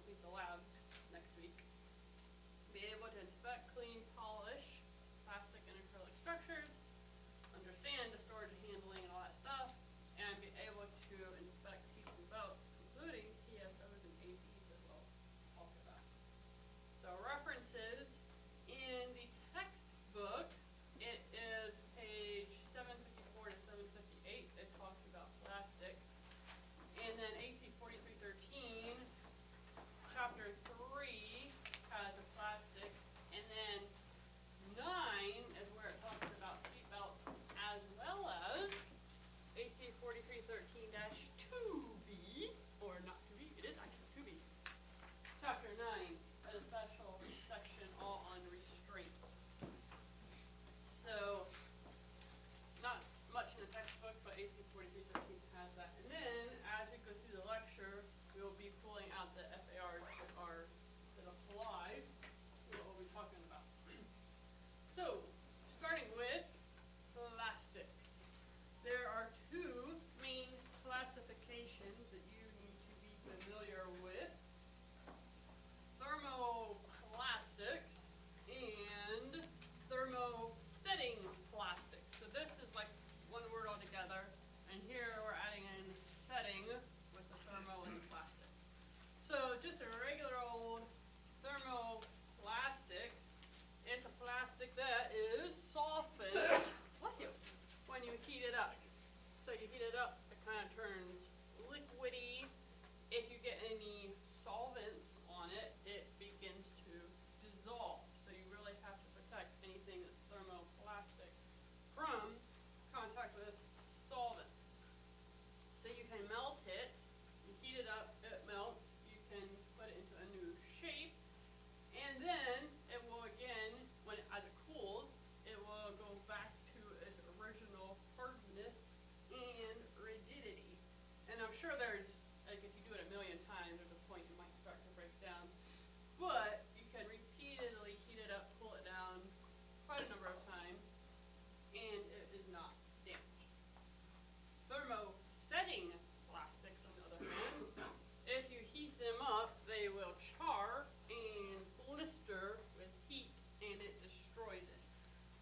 complete the labs next week. Be able to inspect, clean, polish plastic and acrylic structures, understand the storage and handling and all that stuff, and be able to inspect seats and belts, including TSOs and APs as well. All for that. So references in the textbook, it is page 754 to 758. It talks about plastics. And then AC 4313, chapter 3 has the plastics. And then 9 is where it talks about seat belts, as well as AC 4313-2B, or not 2B, it is actually 2B. Chapter 9 has a special section all on restraints. So, not much in the textbook, but AC 4313 has that. And then, as we go through the lecture, we will be pulling out the FARs that apply to what we'll be talking about. So, starting with plastics. There are two main classifications that you need to be familiar with. Thermoplastics and thermosetting plastics. So this is like one word altogether, and here we're adding in setting with the thermo and the plastic. So just a regular old thermoplastic, it's a plastic that is softened, bless you, when you heat it up. So you heat it up, it kind of turns liquidy. If you get any solvents on it, it begins to dissolve. So you really have to protect anything that's thermoplastic from contact with solvents. So you can melt it, you heat it up, it melts, you can put it into a new shape, and then it will again, as it cools, it will go back to its original hardness and rigidity. And I'm sure there's, like if you do it a million times, there's a point you might start to break down. But you can repeatedly heat it up, cool it down quite a number of times, and it is not damaged. Thermosetting plastics, on the other hand, if you heat them up, they will char and blister with heat, and it destroys it.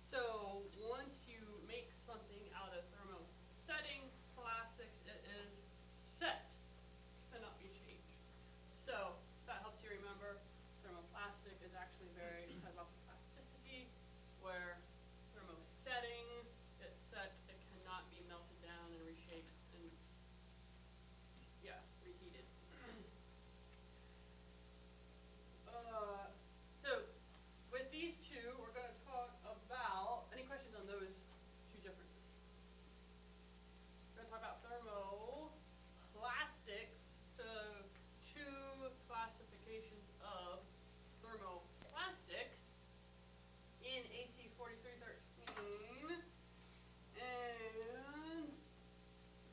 So once you make something out of thermosetting plastics, it is set, cannot be changed. So that helps you remember thermoplastic is actually very has lots of plasticity, where thermosetting, it's set, it cannot be melted down and reshaped and reheated. So with these two, we're going to talk about, any questions on those two differences? We're going to talk about thermoplastics. So two classifications of thermoplastics in AC 4313 and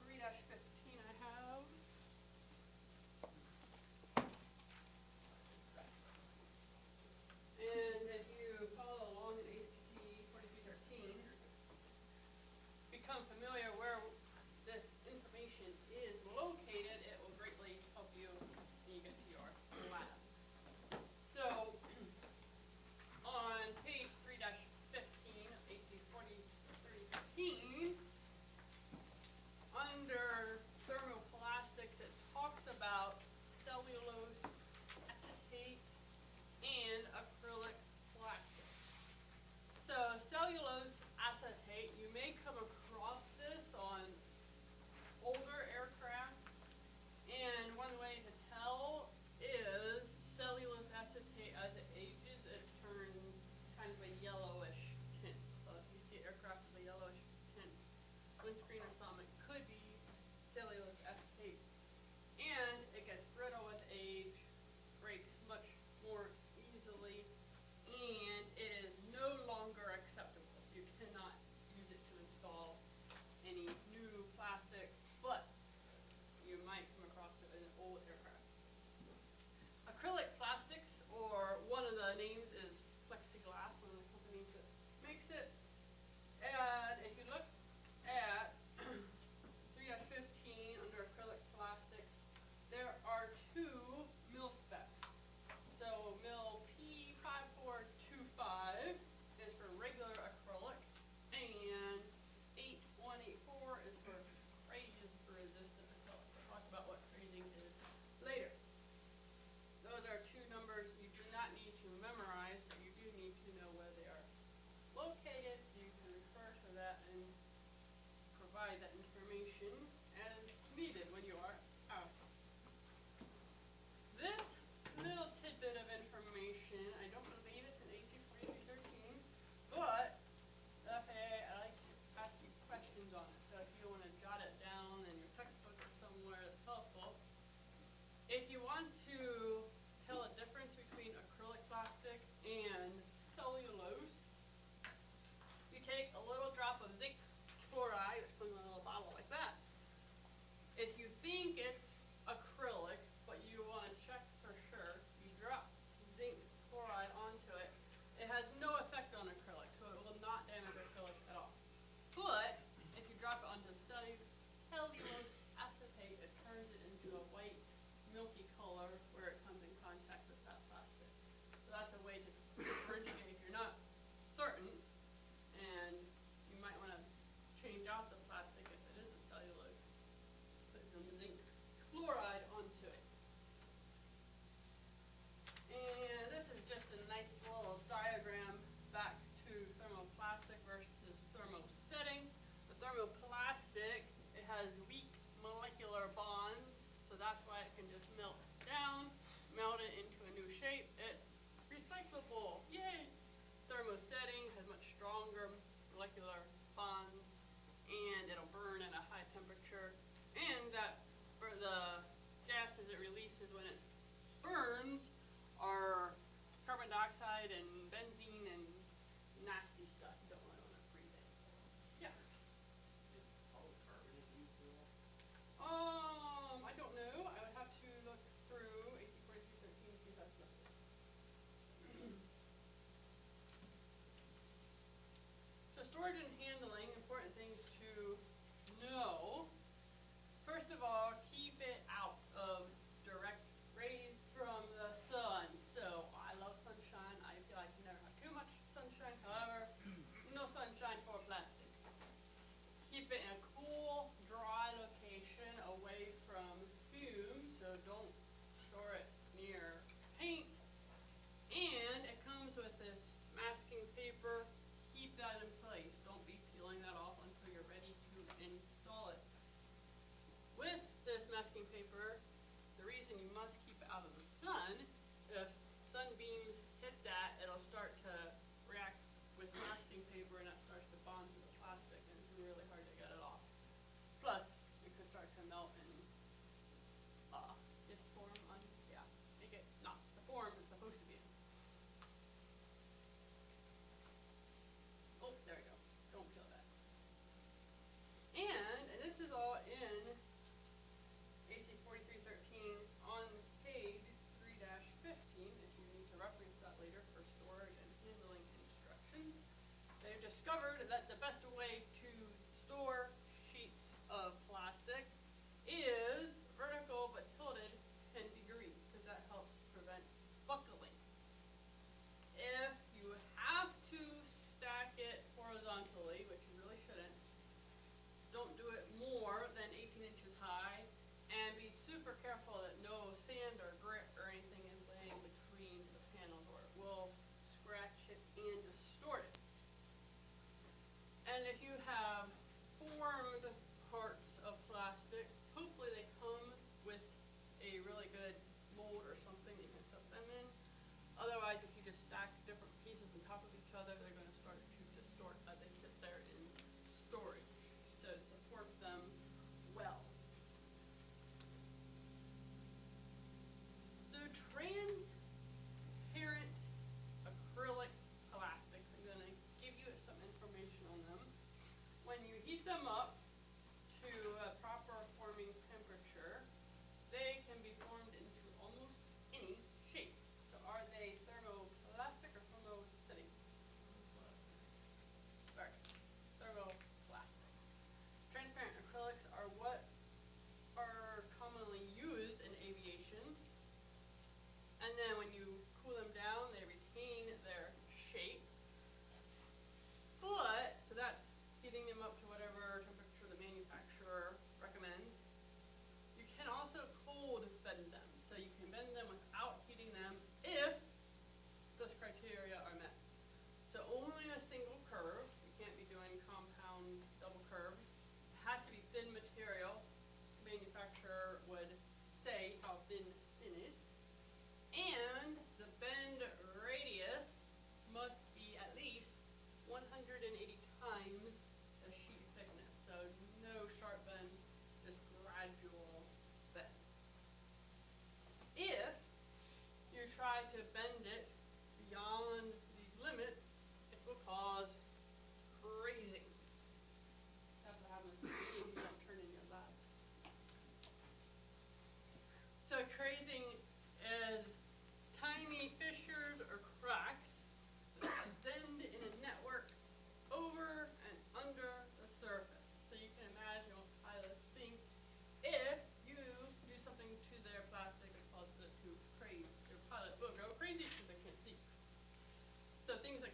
3-15 I have. And if you follow along in AC 4313, become familiar where this information is located, it will greatly help you when you get to your lab. So, on page 3-15 of AC 4313, under thermoplastics, it talks about cellulose acetate and acrylic plastic. So cellulose acetate, you may come across this on older aircraft, and one way to tell is cellulose acetate as it ages, it turns kind of a yellowish tint. So if you see aircraft with a yellowish tint, windscreen or something, it could be cellulose acetate. And it gets brittle with age, breaks much more easily, and it is no longer acceptable. So you cannot use it to install any new plastic, but you might come across it in an old aircraft. Acrylic plastics, or one of the names is plexiglass, one of the companies that makes it. And if you look at 3-15 under acrylic plastics, there are two mil specs. provide that information as needed when you are asked. This little tidbit of information, I don't believe it's in AC 4313, but the FAA, I like to ask you questions on it. So if you want to jot it down in your textbook or somewhere that's helpful. If you want to tell a difference between acrylic plastic and cellulose, you take a little drop of zinc chloride, it's in a little bottle like that. If you think it's acrylic, but you want to check for sure, you drop zinc chloride onto it. It has no effect on acrylic, so it will not damage acrylic at all. But if you drop it onto cellulose acetate, it turns it into a white, milky color where it comes in contact with that plastic. So that's a way to differentiate if you're not certain, and you might want to change out the plastic if it isn't cellulose. Put some zinc chloride onto it. And this is just a nice little diagram back to thermoplastic versus thermosetting. The thermoplastic, it has weak molecular bonds, so that's why it can just melt down, melt it into a new shape. It's recyclable. Yay! Thermosetting has much stronger molecular bonds, and it'll burn at a high temperature. And that for the gases it releases when it burns are carbon dioxide and benzene and nasty stuff. You don't really want to breathe it. Yeah. Is polycarbonate useful? I don't know. I would have to look through AC 4313 to see if that's listed. So storage and handling, important things to know. First of all, keep it out of direct rays from the sun. So I love sunshine. I feel like you never have too much sunshine. However, no sunshine for plastic. Keep it in a cool, dry location away from fumes. So don't store it near paint. And it comes with this masking paper. Keep that in place. Don't be peeling that off until you're ready to install it. With this masking paper, the reason you must keep it out of the sun, if sunbeams hit that, it'll start to react with masking paper and it starts to bond to the plastic and it's really hard to get it off. Plus, it could start to melt and disform make it not the form it's supposed to be in. Oh, there we go. Don't kill that. And this is all in AC 4313 on page 3-15 if you need to reference that later for storage and handling instructions. They've discovered that the best way to store sheets of plastic is vertical but tilted 10 degrees because that helps prevent buckling. If you have to stack it horizontally, which you really shouldn't, don't do it more than 18 inches high, and be super careful that no sand or grit or anything is laying between the panels or it will scratch it and distort it. And if you have formed parts of plastic, hopefully they come with a really good mold or something that you can set them in. Otherwise, if you just stack different pieces on top of each other, they're going to start to distort as they sit there in storage. So support them well. So transparent acrylic plastics, I'm going to give you some information on them. When you heat them up to a proper forming temperature, they can be formed into almost any shape. So are they thermoplastic or thermosetting? Very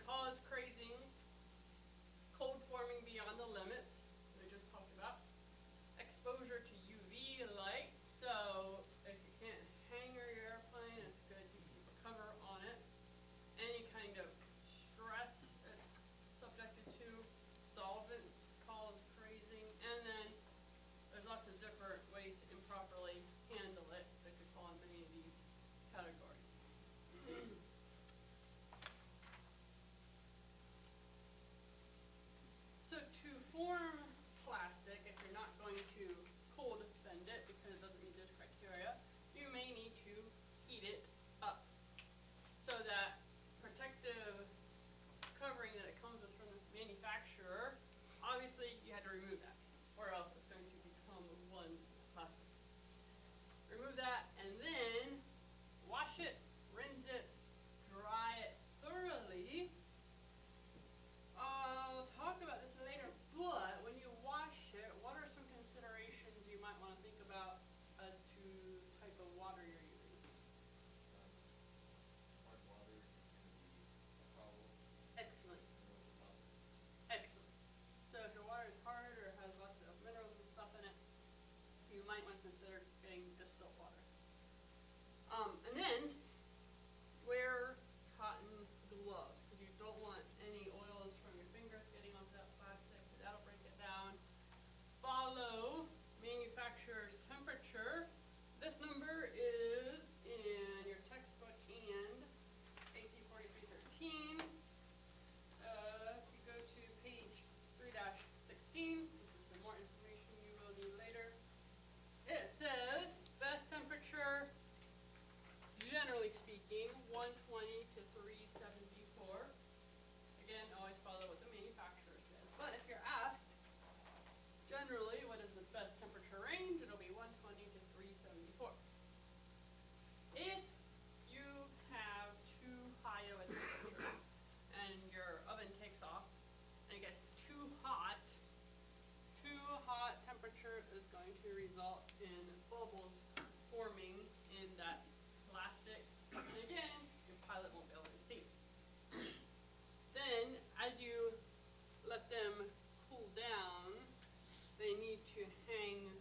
cause crazing, cold forming beyond the limits, we just talked about, exposure to UV light, so if you can't hang your airplane, it's good to keep a cover on it. Any kind of stress it's subjected to, solvents cause crazing, and then there's lots of different ways to improperly handle it that could fall in many of these categories. So to form plastic, if you're not going to cold bend it because it doesn't meet this criteria, you may need to heat it up. So that protective covering that it comes with from the manufacturer, obviously you had to remove that, or else it's going to become one plastic. Remove that and then wash it, rinse it, dry it thoroughly. I'll talk about this later, but when you wash it, what are some considerations you might want to think about as to the type of water you're using? Hard water is going to be a problem. Excellent. Excellent. So if your water is hard or has lots of minerals and stuff in it, you might want to consider getting distilled water. And then wear cotton gloves because you don't want any oils from your fingers getting onto that plastic because that'll break it down. Follow manufacturer's temperature. This number is in your textbook and AC 4313. If you go to page 3-16, this is some more information you will need later. It says best temperature, generally speaking, 120 to 374. Again, always follow what the manufacturer says. But if you're asked, generally, what is the best temperature range? It'll be 120 to 374. If you have too high of a temperature and your oven takes off and it gets too hot temperature is going to result in bubbles forming in that plastic. And again, your pilot won't be able to see. Then, as you let them cool down, they need to hang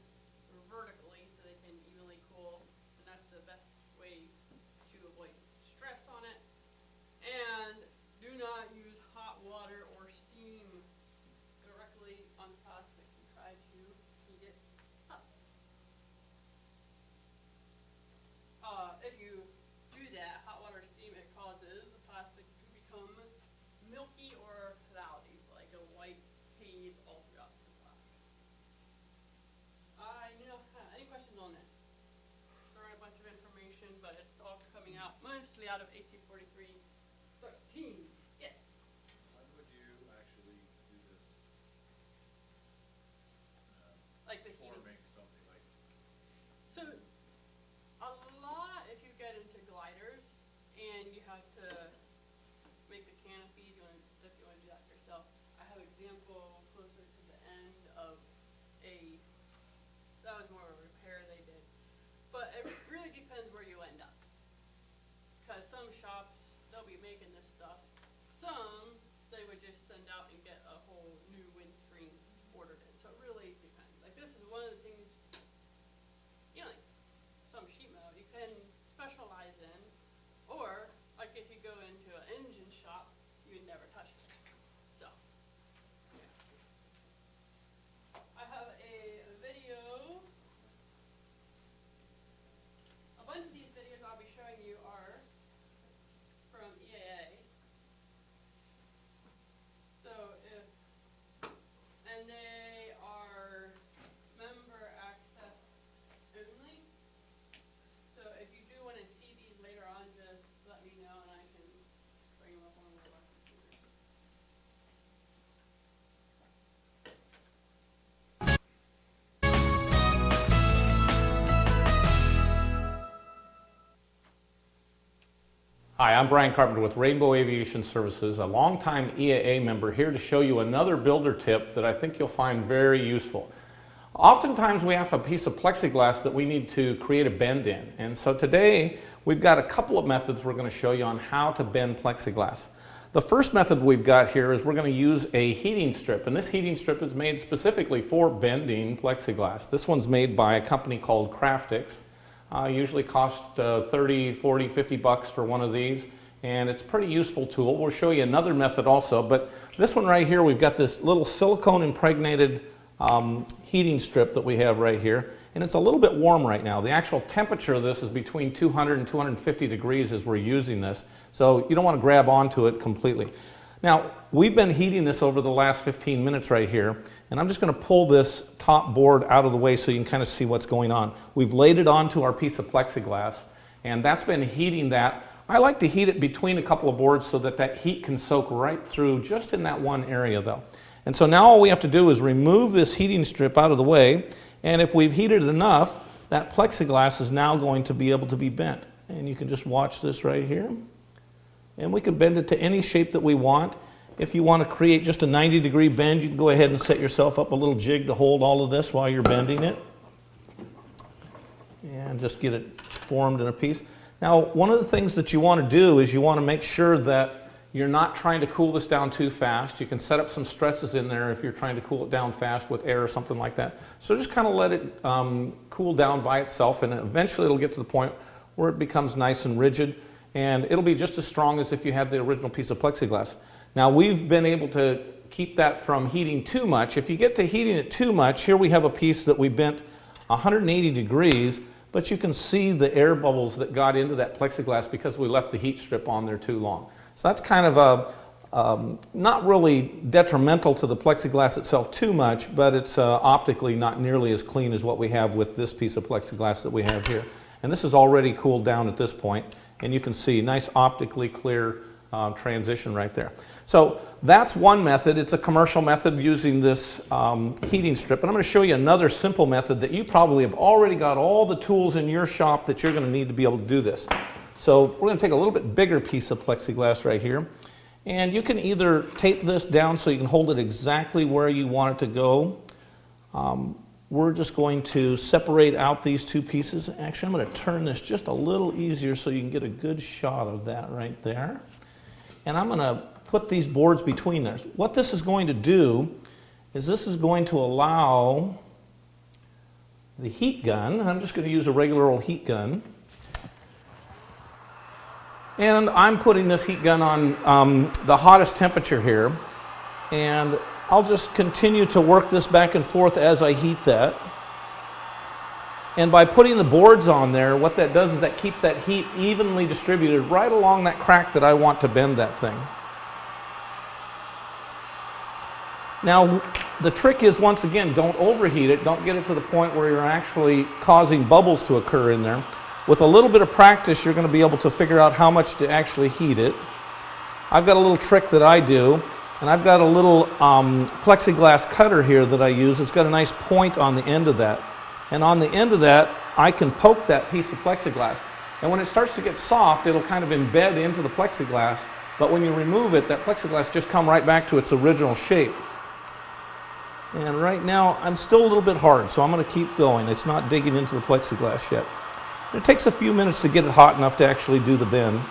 vertically so they can evenly cool. And that's the best way to avoid stress on it. And do not use hot water or steam directly on plastic and try to heat it up. If you do that, hot water steam, it causes the plastic to become milky or cloudy, so like a white haze all throughout the glass. Any questions on this? Throwing a bunch of information, but it's all coming out mostly out of AC 4313. Yes. When would you actually do this? Like the heating. Forming something like. So a lot, if you get into gliders and you have to make the canopies, if you want to do that yourself. I have an example closer to the end of that was more of a repair they did. But it really depends where you end up. Because some shops, they'll be making this stuff. Some, they would just send out and get a whole new windscreen ordered in. So it really depends. Like this is one of the things, like some sheet metal you can specialize in. Or, like if you go into an engine shop, you would never touch it. So, yeah. I have a video. A bunch of these videos I'll be showing you are from EAA. So and they are member access only. So if you do want to see these later on, just let me know and I can bring them up on one of our computers. Hi, I'm Brian Carpenter with Rainbow Aviation Services, a longtime EAA member, here to show you another builder tip that I think you'll find very useful. Oftentimes we have a piece of plexiglass that we need to create a bend in, and so today we've got a couple of methods we're going to show you on how to bend plexiglass. The first method we've got here is we're going to use a heating strip, and this heating strip is made specifically for bending plexiglass. This one's made by a company called Craftix. Usually cost 30, 40, 50 bucks for one of these, and it's a pretty useful tool. We'll show you another method also, but this one right here, we've got this little silicone impregnated heating strip that we have right here, and it's a little bit warm right now. The actual temperature of this is between 200 and 250 degrees as we're using this, so you don't want to grab onto it completely. Now, we've been heating this over the last 15 minutes right here, and I'm just going to pull this top board out of the way so you can kind of see what's going on. We've laid it onto our piece of plexiglass, and that's been heating that. I like to heat it between a couple of boards so that that heat can soak right through just in that one area though. And so now all we have to do is remove this heating strip out of the way, and if we've heated it enough, that plexiglass is now going to be able to be bent. And you can just watch this right here. And we can bend it to any shape that we want. If you want to create just a 90-degree bend, you can go ahead and set yourself up a little jig to hold all of this while you're bending it. And just get it formed in a piece. Now, one of the things that you want to do is you want to make sure that you're not trying to cool this down too fast. You can set up some stresses in there if you're trying to cool it down fast with air or something like that. So just kind of let it cool down by itself, and eventually it'll get to the point where it becomes nice and rigid, and it'll be just as strong as if you had the original piece of plexiglass. Now, we've been able to keep that from heating too much. If you get to heating it too much, here we have a piece that we bent 180 degrees, but you can see the air bubbles that got into that plexiglass because we left the heat strip on there too long. So that's kind of not really detrimental to the plexiglass itself too much, but it's optically not nearly as clean as what we have with this piece of plexiglass that we have here. And this is already cooled down at this point, and you can see nice optically clear transition right there. So that's one method. It's a commercial method using this heating strip. And I'm going to show you another simple method that you probably have already got all the tools in your shop that you're going to need to be able to do this. So we're going to take a little bit bigger piece of plexiglass right here. And you can either tape this down so you can hold it exactly where you want it to go. We're just going to separate out these two pieces. Actually, I'm going to turn this just a little easier so you can get a good shot of that right there. And I'm going to put these boards between there. What this is going to do is this is going to allow the heat gun, and I'm just going to use a regular old heat gun. And I'm putting this heat gun on the hottest temperature here, and I'll just continue to work this back and forth as I heat that. And by putting the boards on there, what that does is that keeps that heat evenly distributed right along that crack that I want to bend that thing. Now, the trick is, once again, don't overheat it. Don't get it to the point where you're actually causing bubbles to occur in there. With a little bit of practice, you're going to be able to figure out how much to actually heat it. I've got a little trick that I do, and I've got a little plexiglass cutter here that I use. It's got a nice point on the end of that. And on the end of that, I can poke that piece of plexiglass. And when it starts to get soft, it'll kind of embed into the plexiglass. But when you remove it, that plexiglass just comes right back to its original shape. And right now, I'm still a little bit hard, so I'm going to keep going. It's not digging into the plexiglass yet. It takes a few minutes to get it hot enough to actually do the bend.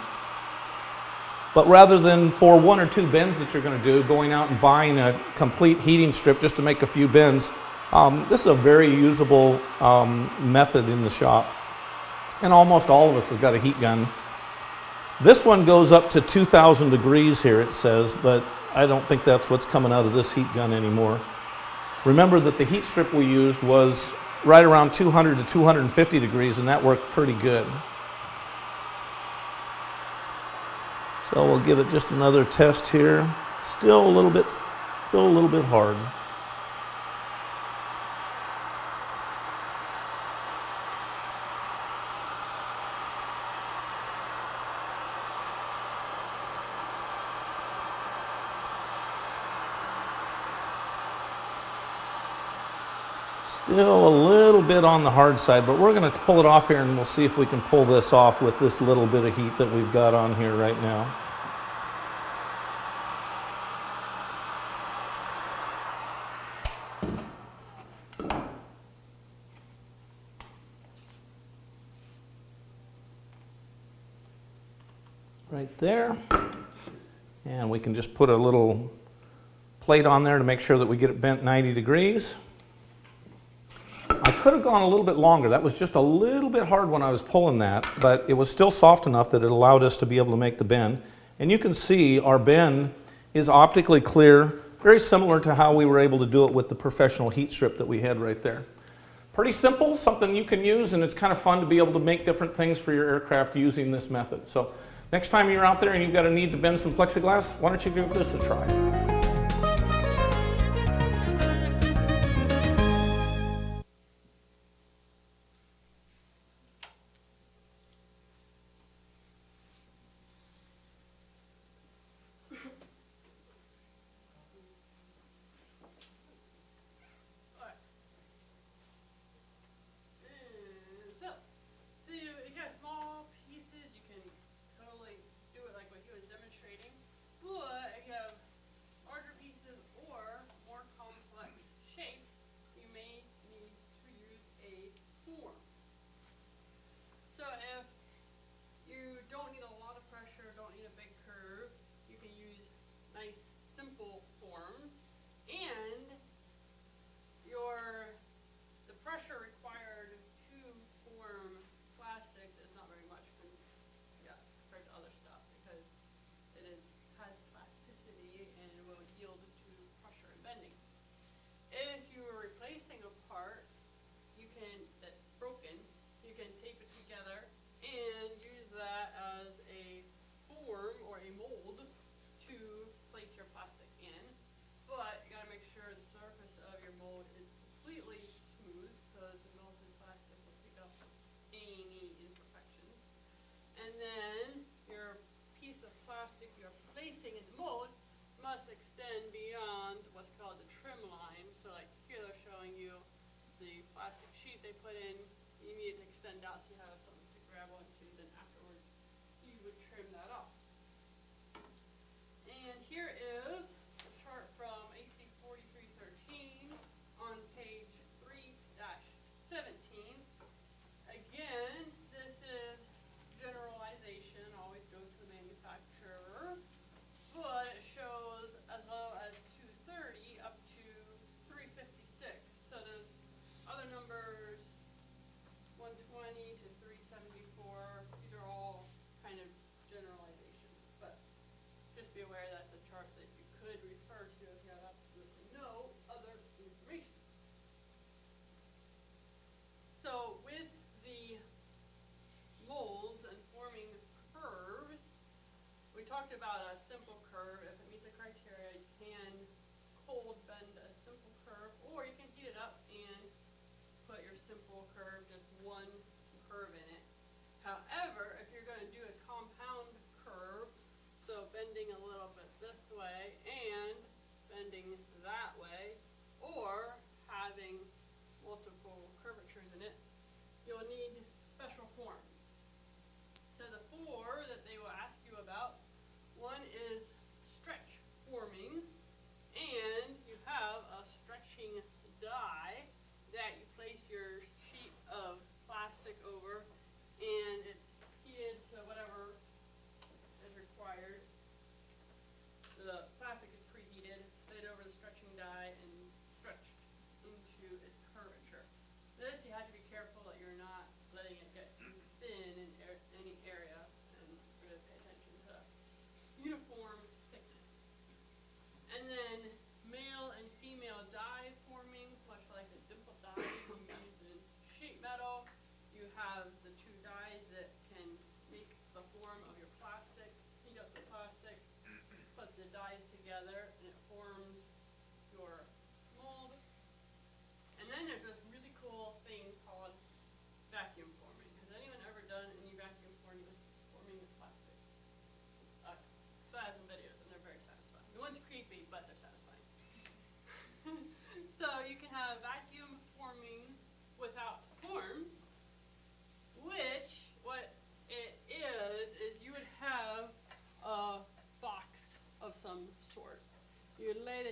But rather than for one or two bends that you're going to do, going out and buying a complete heating strip just to make a few bends, this is a very usable method in the shop. And almost all of us have got a heat gun. This one goes up to 2,000 degrees here, it says, but I don't think that's what's coming out of this heat gun anymore. Remember that the heat strip we used was right around 200 to 250 degrees, and that worked pretty good. So we'll give it just another test here. Still a little bit hard. Still a little bit on the hard side, but we're going to pull it off here, and we'll see if we can pull this off with this little bit of heat that we've got on here right now. Right there. And we can just put a little plate on there to make sure that we get it bent 90 degrees. I could have gone a little bit longer. That was just a little bit hard when I was pulling that, but it was still soft enough that it allowed us to be able to make the bend. And you can see our bend is optically clear, very similar to how we were able to do it with the professional heat strip that we had right there. Pretty simple, something you can use, and it's kind of fun to be able to make different things for your aircraft using this method. So next time you're out there and you've got a need to bend some plexiglass, why don't you give this a try?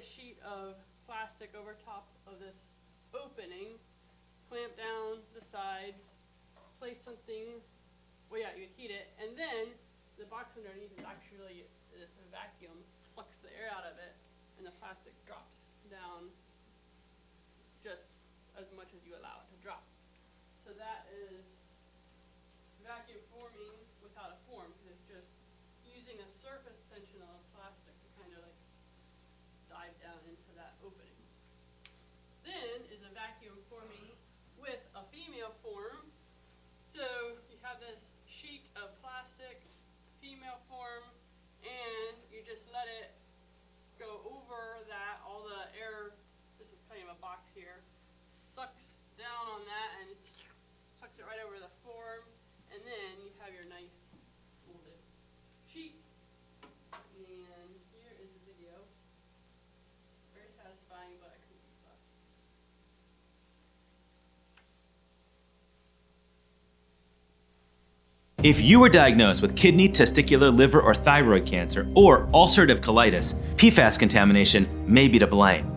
sheet of plastic over top of this opening, clamp down the sides, place something, well yeah, you would heat it, and then the box glass underneath is actually this vacuum sucks the air out of it, and the plastic drops down just as much as you allow it to drop. So that is vacuum forming without a form, because it's just using a surface tension of plastic to kind of like dive down into that opening. Then is a vacuum forming with a female form. So you have this sheet of plastic, female form, and you just let it go over that. All the air, this is kind of a box here, sucks down on that and sucks it right over the form, and then you have your nice molded sheet. And here is the video. Very satisfying, but I couldn't keep up. If you were diagnosed with kidney, testicular, liver, or thyroid cancer, or ulcerative colitis, PFAS contamination may be to blame.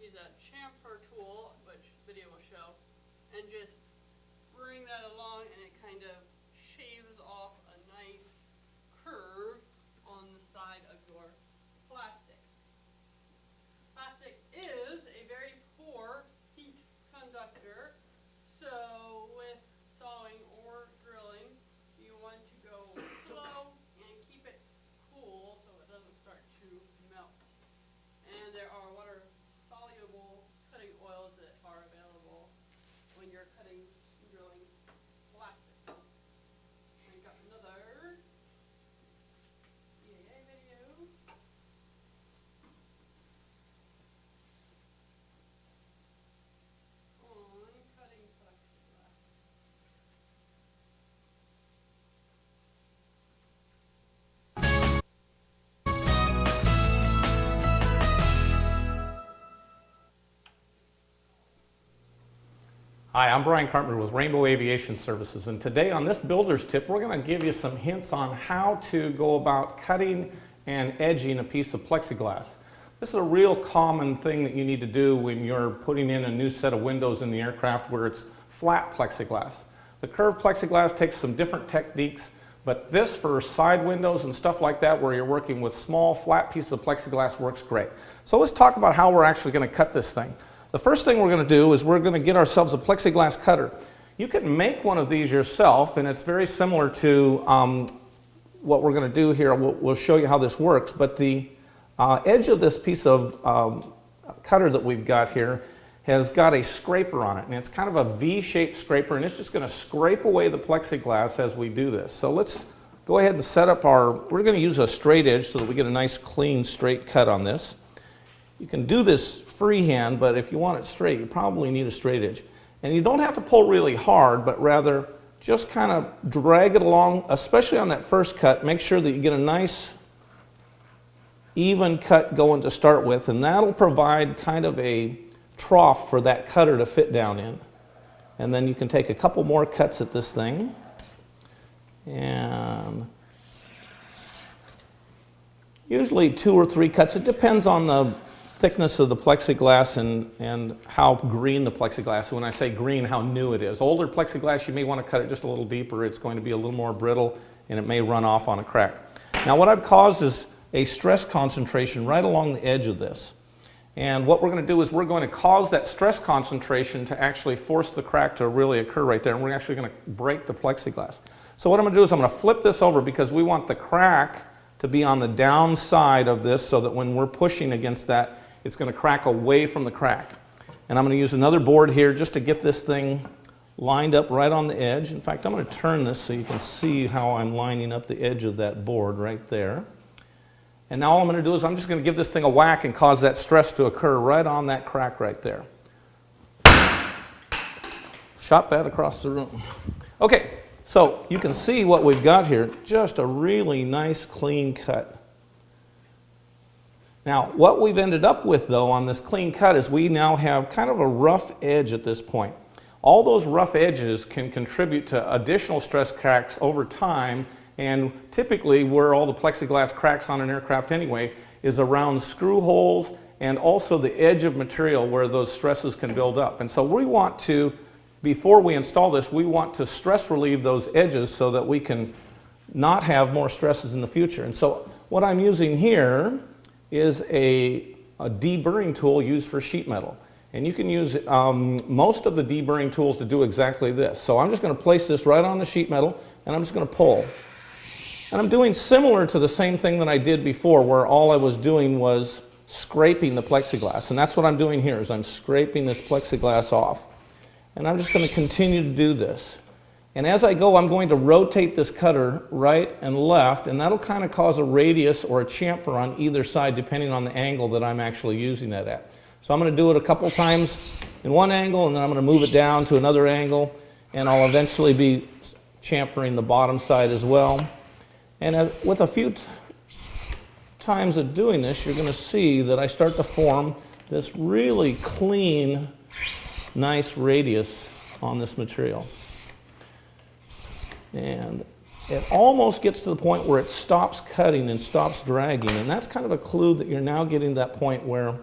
Use a chamfer tool, which video will show, and just bring that along, and it kind of shaves off a nice curve on the side of your plastic. Plastic is a very poor heat conductor, so with sawing or drilling, you want to go slow and keep it cool so it doesn't start to melt. And there are water-soluble cutting oils that are available when you're cutting and drilling plastic. And got another AVA video. On cutting plexiglass. Hi, I'm Brian Carpenter with Rainbow Aviation Services, and today on this builder's tip we're going to give you some hints on how to go about cutting and edging a piece of plexiglass. This is a real common thing that you need to do when you're putting in a new set of windows in the aircraft where it's flat plexiglass. The curved plexiglass takes some different techniques, but this for side windows and stuff like that where you're working with small flat pieces of plexiglass works great. So let's talk about how we're actually going to cut this thing. The first thing we're going to do is we're going to get ourselves a plexiglass cutter. You can make one of these yourself, and it's very similar to what we're going to do here. We'll show you how this works, but the edge of this piece of cutter that we've got here has got a scraper on it, and it's kind of a V-shaped scraper, and it's just going to scrape away the plexiglass as we do this. So let's go ahead and set up we're going to use a straight edge so that we get a nice clean straight cut on this. You can do this freehand, but if you want it straight, you probably need a straight edge. And you don't have to pull really hard, but rather just kind of drag it along, especially on that first cut. Make sure that you get a nice even cut going to start with, and that'll provide kind of a trough for that cutter to fit down in. And then you can take a couple more cuts at this thing. And usually 2 or 3 cuts. It depends on the thickness of the plexiglass and how green the plexiglass is. When I say green, how new it is. Older plexiglass, you may want to cut it just a little deeper. It's going to be a little more brittle, and it may run off on a crack. Now what I've caused is a stress concentration right along the edge of this. And what we're going to do is we're going to cause that stress concentration to actually force the crack to really occur right there, and we're actually going to break the plexiglass. So what I'm going to do is I'm going to flip this over because we want the crack to be on the downside of this so that when we're pushing against that, it's going to crack away from the crack. And I'm going to use another board here just to get this thing lined up right on the edge. In fact, I'm going to turn this so you can see how I'm lining up the edge of that board right there. And now all I'm going to do is I'm just going to give this thing a whack and cause that stress to occur right on that crack right there. Shot that across the room. Okay, so you can see what we've got here, just a really nice clean cut. Now, what we've ended up with though on this clean cut is we now have kind of a rough edge at this point. All those rough edges can contribute to additional stress cracks over time. And typically where all the plexiglass cracks on an aircraft anyway is around screw holes and also the edge of material where those stresses can build up. And so we want to, before we install this, we want to stress relieve those edges so that we can not have more stresses in the future. And so what I'm using here is a deburring tool used for sheet metal. And you can use most of the deburring tools to do exactly this. So I'm just going to place this right on the sheet metal and I'm just going to pull. And I'm doing similar to the same thing that I did before where all I was doing was scraping the plexiglass. And that's what I'm doing here is I'm scraping this plexiglass off. And I'm just going to continue to do this. And as I go, I'm going to rotate this cutter right and left, and that'll kind of cause a radius or a chamfer on either side depending on the angle that I'm actually using that at. So I'm going to do it a couple times in one angle, and then I'm going to move it down to another angle, and I'll eventually be chamfering the bottom side as well. And with a few times of doing this, you're going to see that I start to form this really clean, nice radius on this material. And it almost gets to the point where it stops cutting and stops dragging, and that's kind of a clue that you're now getting to that point where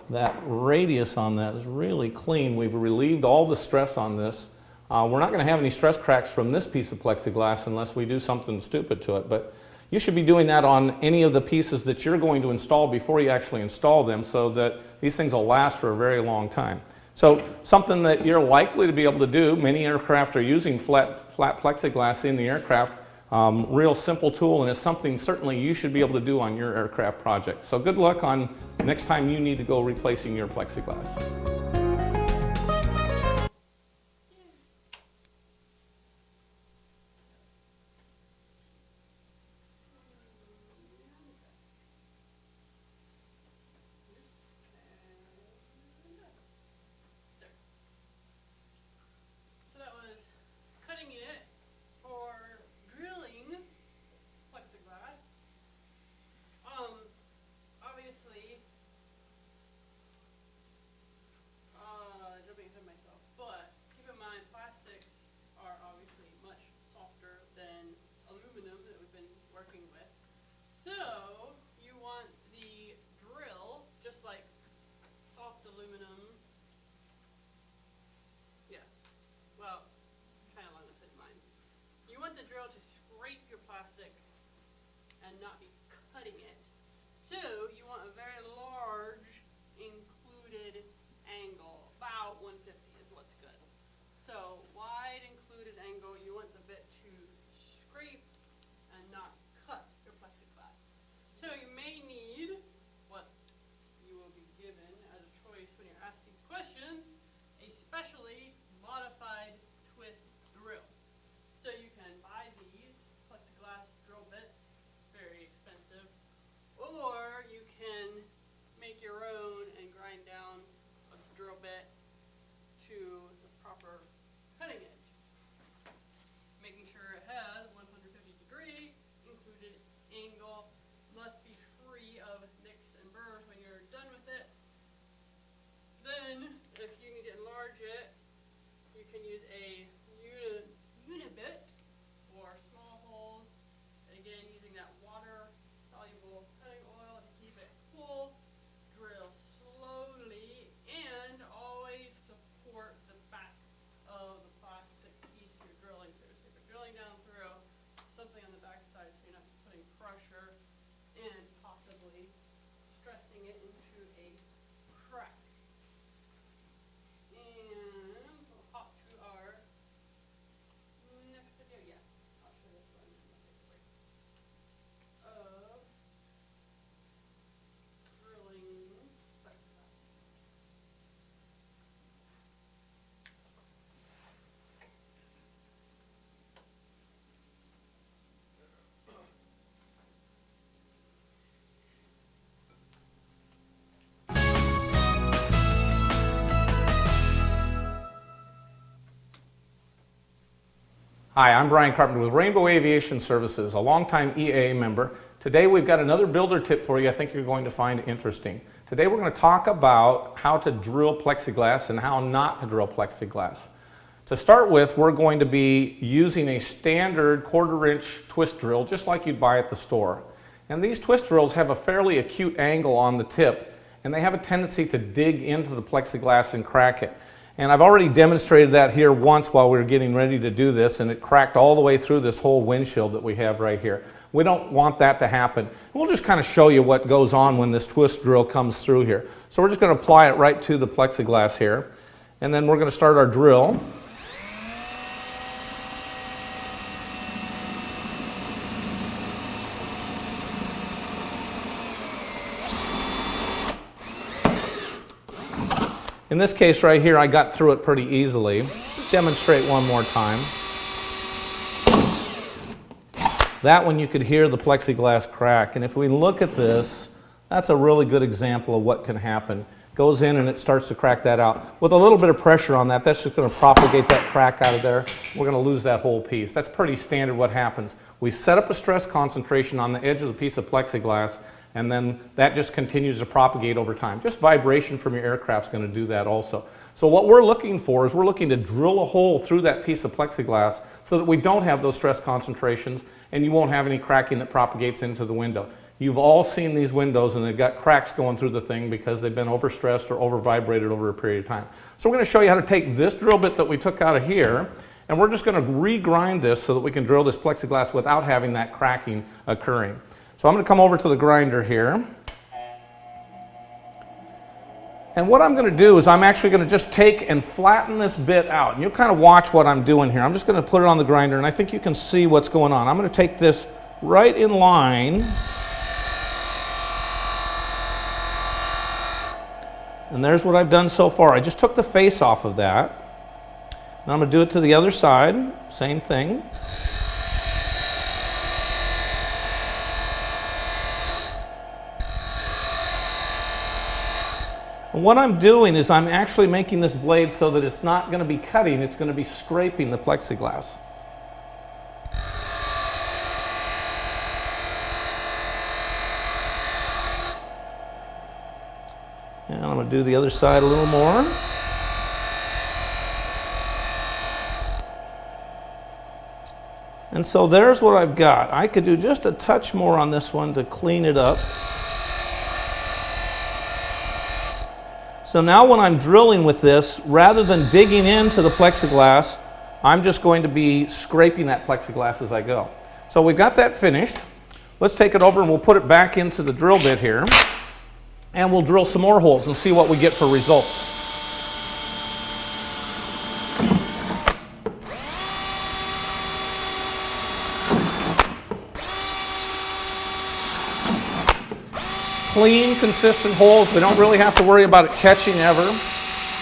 that radius on that is really clean. We've relieved all the stress on this. We're not going to have any stress cracks from this piece of plexiglass unless we do something stupid to it, but you should be doing that on any of the pieces that you're going to install before you actually install them so that these things will last for a very long time. So something that you're likely to be able to do, many aircraft are using flat plexiglass in the aircraft, real simple tool, and it's something certainly you should be able to do on your aircraft project. So good luck on next time you need to go replacing your plexiglass. The drill to scrape your plastic and not be cutting it. So you want a very large included Hi, I'm Brian Carpenter with Rainbow Aviation Services, a longtime EAA member. Today we've got another builder tip for you I think you're going to find interesting. Today we're going to talk about how to drill plexiglass and how not to drill plexiglass. To start with, we're going to be using a standard 1/4-inch twist drill just like you'd buy at the store. And these twist drills have a fairly acute angle on the tip, and they have a tendency to dig into the plexiglass and crack it. And I've already demonstrated that here once while we were getting ready to do this, and it cracked all the way through this whole windshield that we have right here. We don't want that to happen. We'll just kind of show you what goes on when this twist drill comes through here. So we're just going to apply it right to the plexiglass here, and then we're going to start our drill. In this case right here, I got through it pretty easily. Just demonstrate one more time. That one you could hear the plexiglass crack. And if we look at this, that's a really good example of what can happen. Goes in and it starts to crack that out. With a little bit of pressure on that, that's just going to propagate that crack out of there. We're going to lose that whole piece. That's pretty standard what happens. We set up a stress concentration on the edge of the piece of plexiglass, and then that just continues to propagate over time. Just vibration from your aircraft's going to do that also. So what we're looking for is we're looking to drill a hole through that piece of plexiglass so that we don't have those stress concentrations and you won't have any cracking that propagates into the window. You've all seen these windows and they've got cracks going through the thing because they've been overstressed or over-vibrated over a period of time. So we're going to show you how to take this drill bit that we took out of here, and we're just going to regrind this so that we can drill this plexiglass without having that cracking occurring. So I'm going to come over to the grinder here. And what I'm going to do is I'm actually going to just take and flatten this bit out. And you'll kind of watch what I'm doing here. I'm just going to put it on the grinder, and I think you can see what's going on. I'm going to take this right in line. And there's what I've done so far. I just took the face off of that. Now I'm going to do it to the other side. Same thing. And what I'm doing is I'm actually making this blade so that it's not going to be cutting, it's going to be scraping the plexiglass. And I'm going to do the other side a little more. And so there's what I've got. I could do just a touch more on this one to clean it up. So now when I'm drilling with this, rather than digging into the plexiglass, I'm just going to be scraping that plexiglass as I go. So we've got that finished. Let's take it over and we'll put it back into the drill bit here. And we'll drill some more holes and see what we get for results. Clean, consistent holes. We don't really have to worry about it catching ever.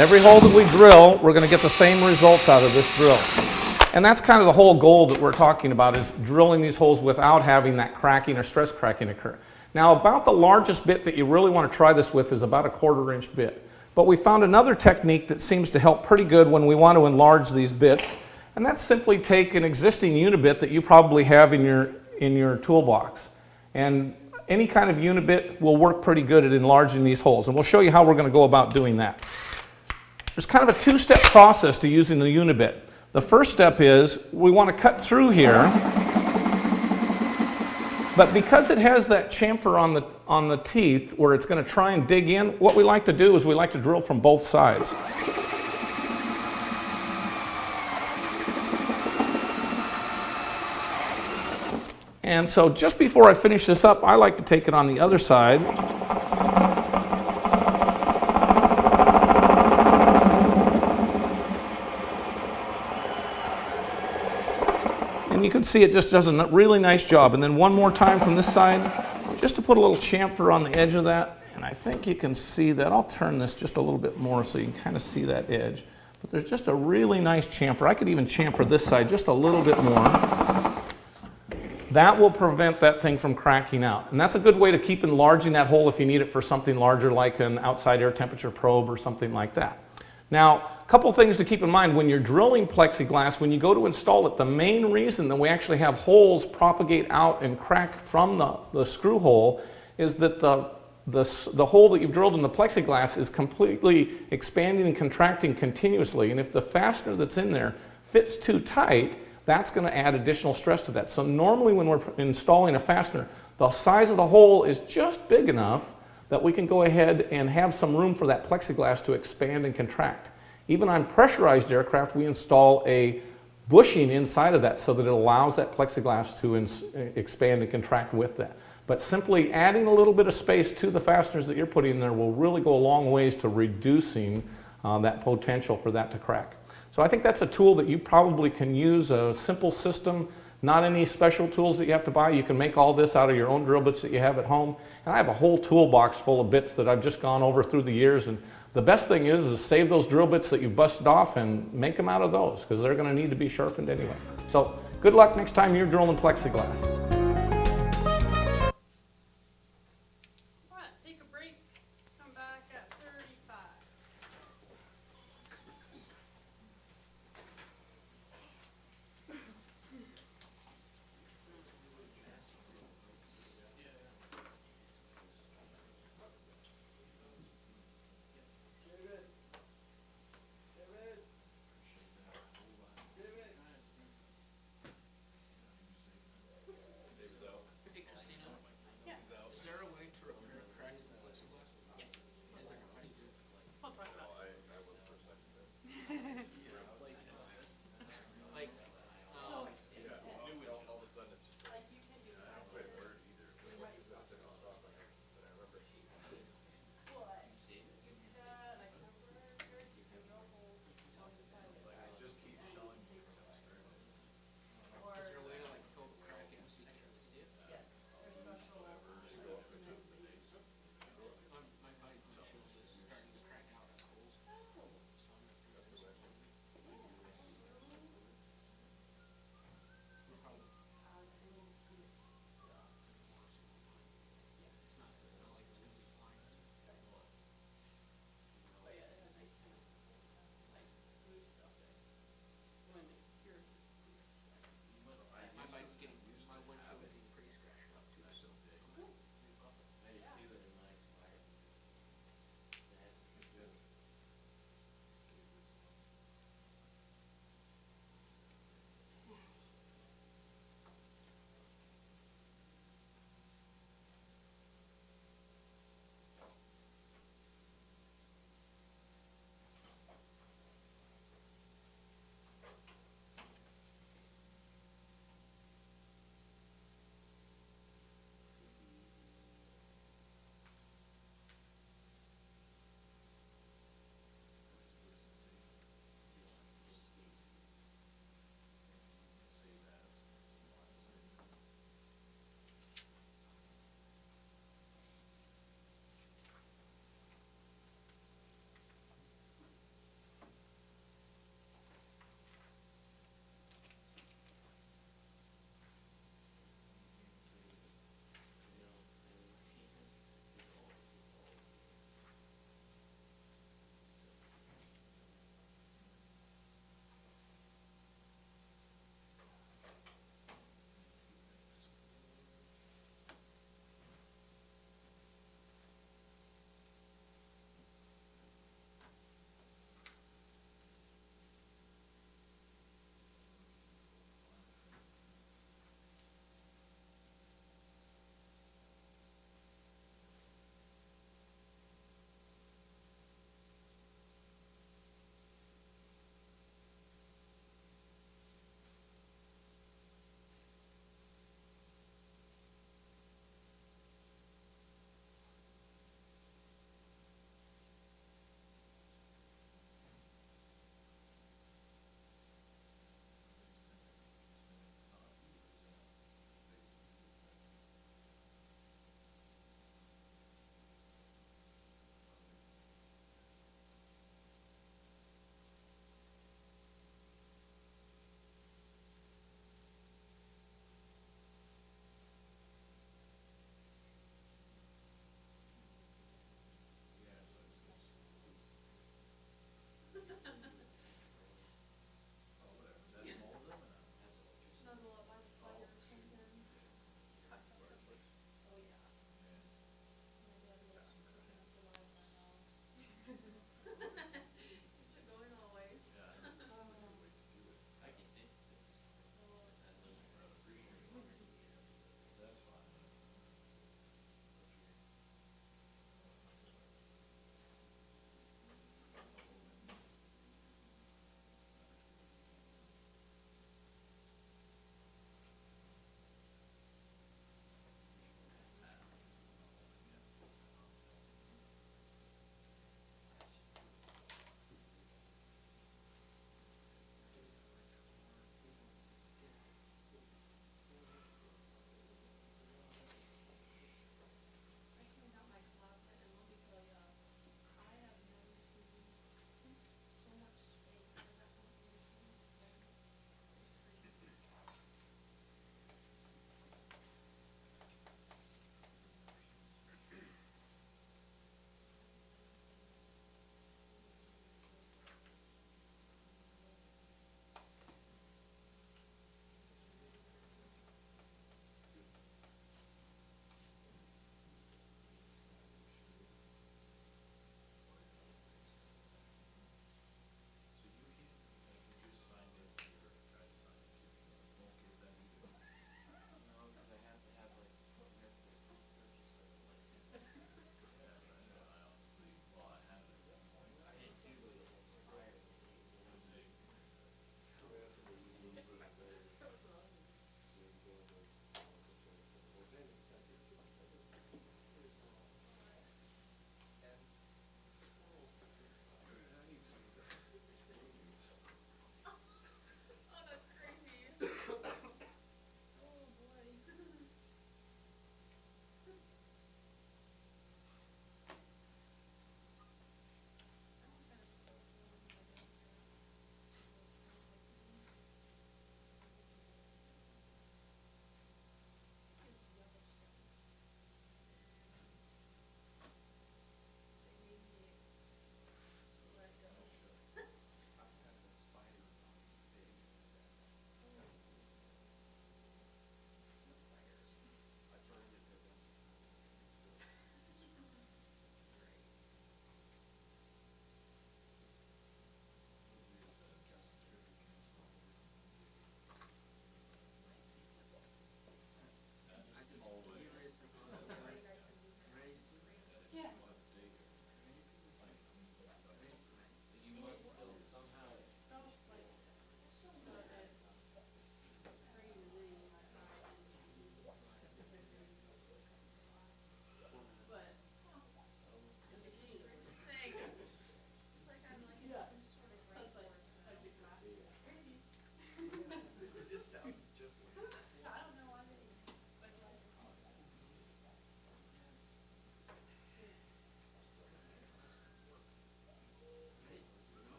Every hole that we drill, we're going to get the same results out of this drill. And that's kind of the whole goal that we're talking about, is drilling these holes without having that cracking or stress cracking occur. Now, about the largest bit that you really want to try this with is about a 1/4-inch bit. But we found another technique that seems to help pretty good when we want to enlarge these bits, and that's simply take an existing unibit that you probably have in your toolbox. And any kind of unibit will work pretty good at enlarging these holes, and we'll show you how we're going to go about doing that. There's kind of a two-step process to using the unibit. The first step is we want to cut through here, but because it has that chamfer on the teeth where it's going to try and dig in, what we like to do is we like to drill from both sides. And so just before I finish this up, I like to take it on the other side. And you can see it just does a really nice job. And then one more time from this side, just to put a little chamfer on the edge of that. And I think you can see that. I'll turn this just a little bit more so you can kind of see that edge. But there's just a really nice chamfer. I could even chamfer this side just a little bit more. That will prevent that thing from cracking out. And that's a good way to keep enlarging that hole if you need it for something larger like an outside air temperature probe or something like that. Now, a couple things to keep in mind when you're drilling plexiglass, when you go to install it, the main reason that we actually have holes propagate out and crack from the screw hole is that the hole that you've drilled in the plexiglass is completely expanding and contracting continuously, and if the fastener that's in there fits too tight, that's going to add additional stress to that. So normally when we're installing a fastener, the size of the hole is just big enough that we can go ahead and have some room for that plexiglass to expand and contract. Even on pressurized aircraft, we install a bushing inside of that so that it allows that plexiglass to expand and contract with that. But simply adding a little bit of space to the fasteners that you're putting in there will really go a long ways to reducing that potential for that to crack. So I think that's a tool that you probably can use, a simple system, not any special tools that you have to buy. You can make all this out of your own drill bits that you have at home. And I have a whole toolbox full of bits that I've just gone over through the years. And the best thing is save those drill bits that you've busted off and make them out of those, because they're going to need to be sharpened anyway. So good luck next time you're drilling plexiglass. All right, take a break, come back at 35.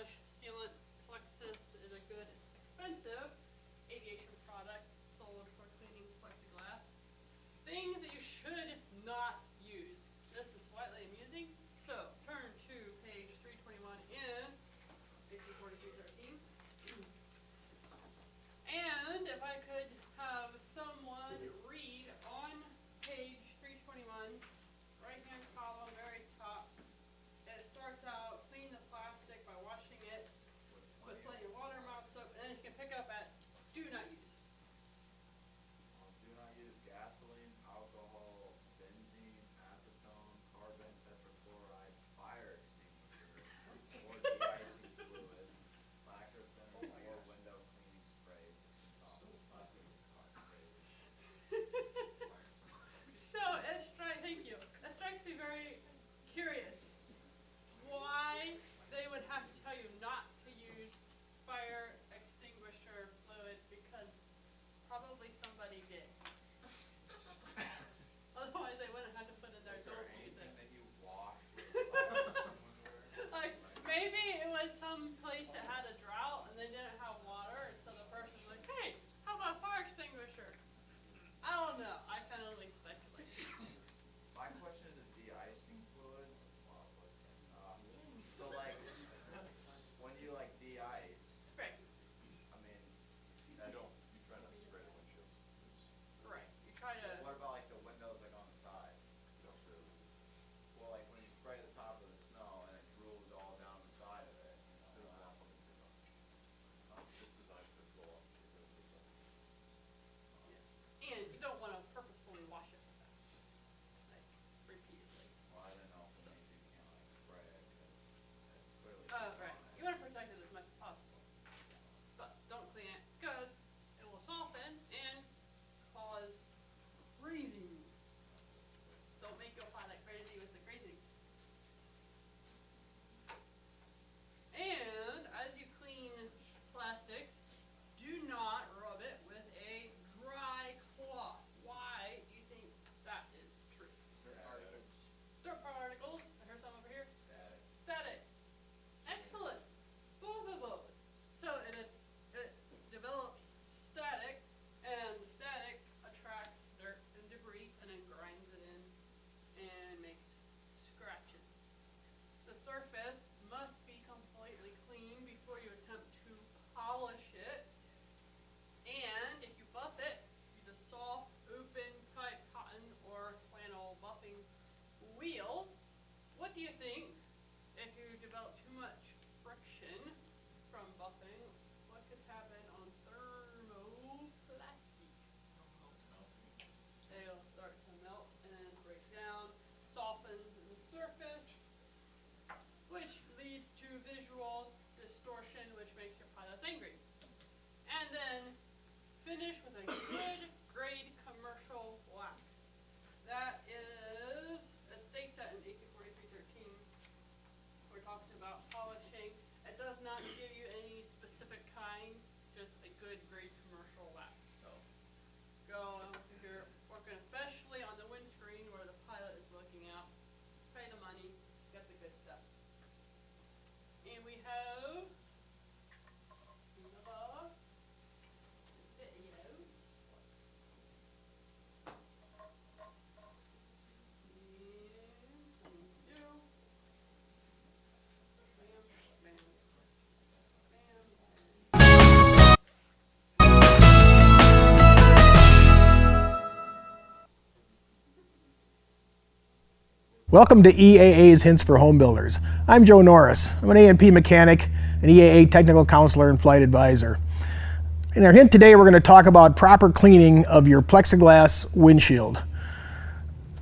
polish sealant. Plexus is a good, expensive aviation product sold for cleaning plexiglass. Things that you should not use. This is slightly amusing. So turn to page 321 in AC 4313. And if I could have someone read on page 321, right-hand column, very top, it starts out, clean the plastic by washing it with plenty of water, mouth soap, and then you can pick up at do not use. Do not use gasoline, alcohol, benzene, acetone, carbon, tetrachloride, fire extinguisher, or de-icing fluid, lacquer thinner, or window cleaning spray. So thank you. That strikes me very curious. Why they would have to tell you not to use fire extinguisher fluid, because probably somebody did. Otherwise they wouldn't have to put in their Is there don't use anything it. that you wash with fire extinguisher? Like, maybe it was some place that had a drought and they didn't have water, and so the person was like, hey, how about a fire extinguisher? I don't know. I can only speculate. My question is de-icing fluids. So like, when you like de-ice, Right, I mean, you try not to spray the windshield. right. You try to. What about like the windows like on the side? You don't spray them. Well, like when you spray the top of the snow and it drools all down the side of it, you know. This is ice to blow up. And you don't want to purposefully wash it with that, like, repeatedly. Well, I don't know if maybe you can't like spray it because it's clearly. Right. You want to protect it as much as possible. But don't clean it, because it will soften and cause freezing. Don't make your fly like crazy with the crazy. And as you clean plastics, do not rub it with a dry cloth. Why do you think that is true? Dirt particles. I heard some over here. Static. Excellent. Both of those. So it develops static, and static attracts dirt and debris and then grinds it in and makes scratches. The surface must be completely clean before you attempt to polish it. And if you buff it, use a soft, open type cotton or flannel buffing wheel. What do you think if you develop too much friction from buffing? What could happen on thermoplastic? They'll start to melt and break down, softens the surface, which leads to visual distortion, which makes your pilots angry. And then finish with a good grade commercial wax. That is, it states that in AC 4313. We're talking about polishing. It does not give you any specific kind, just a good grade commercial wax. So go, if you're working especially on the windscreen where the pilot is looking out, pay the money, get the good stuff. And we have the above video. Welcome to EAA's Hints for Home Builders. I'm Joe Norris. I'm an A&P mechanic, an EAA technical counselor and flight advisor. In our hint today, we're going to talk about proper cleaning of your plexiglass windshield.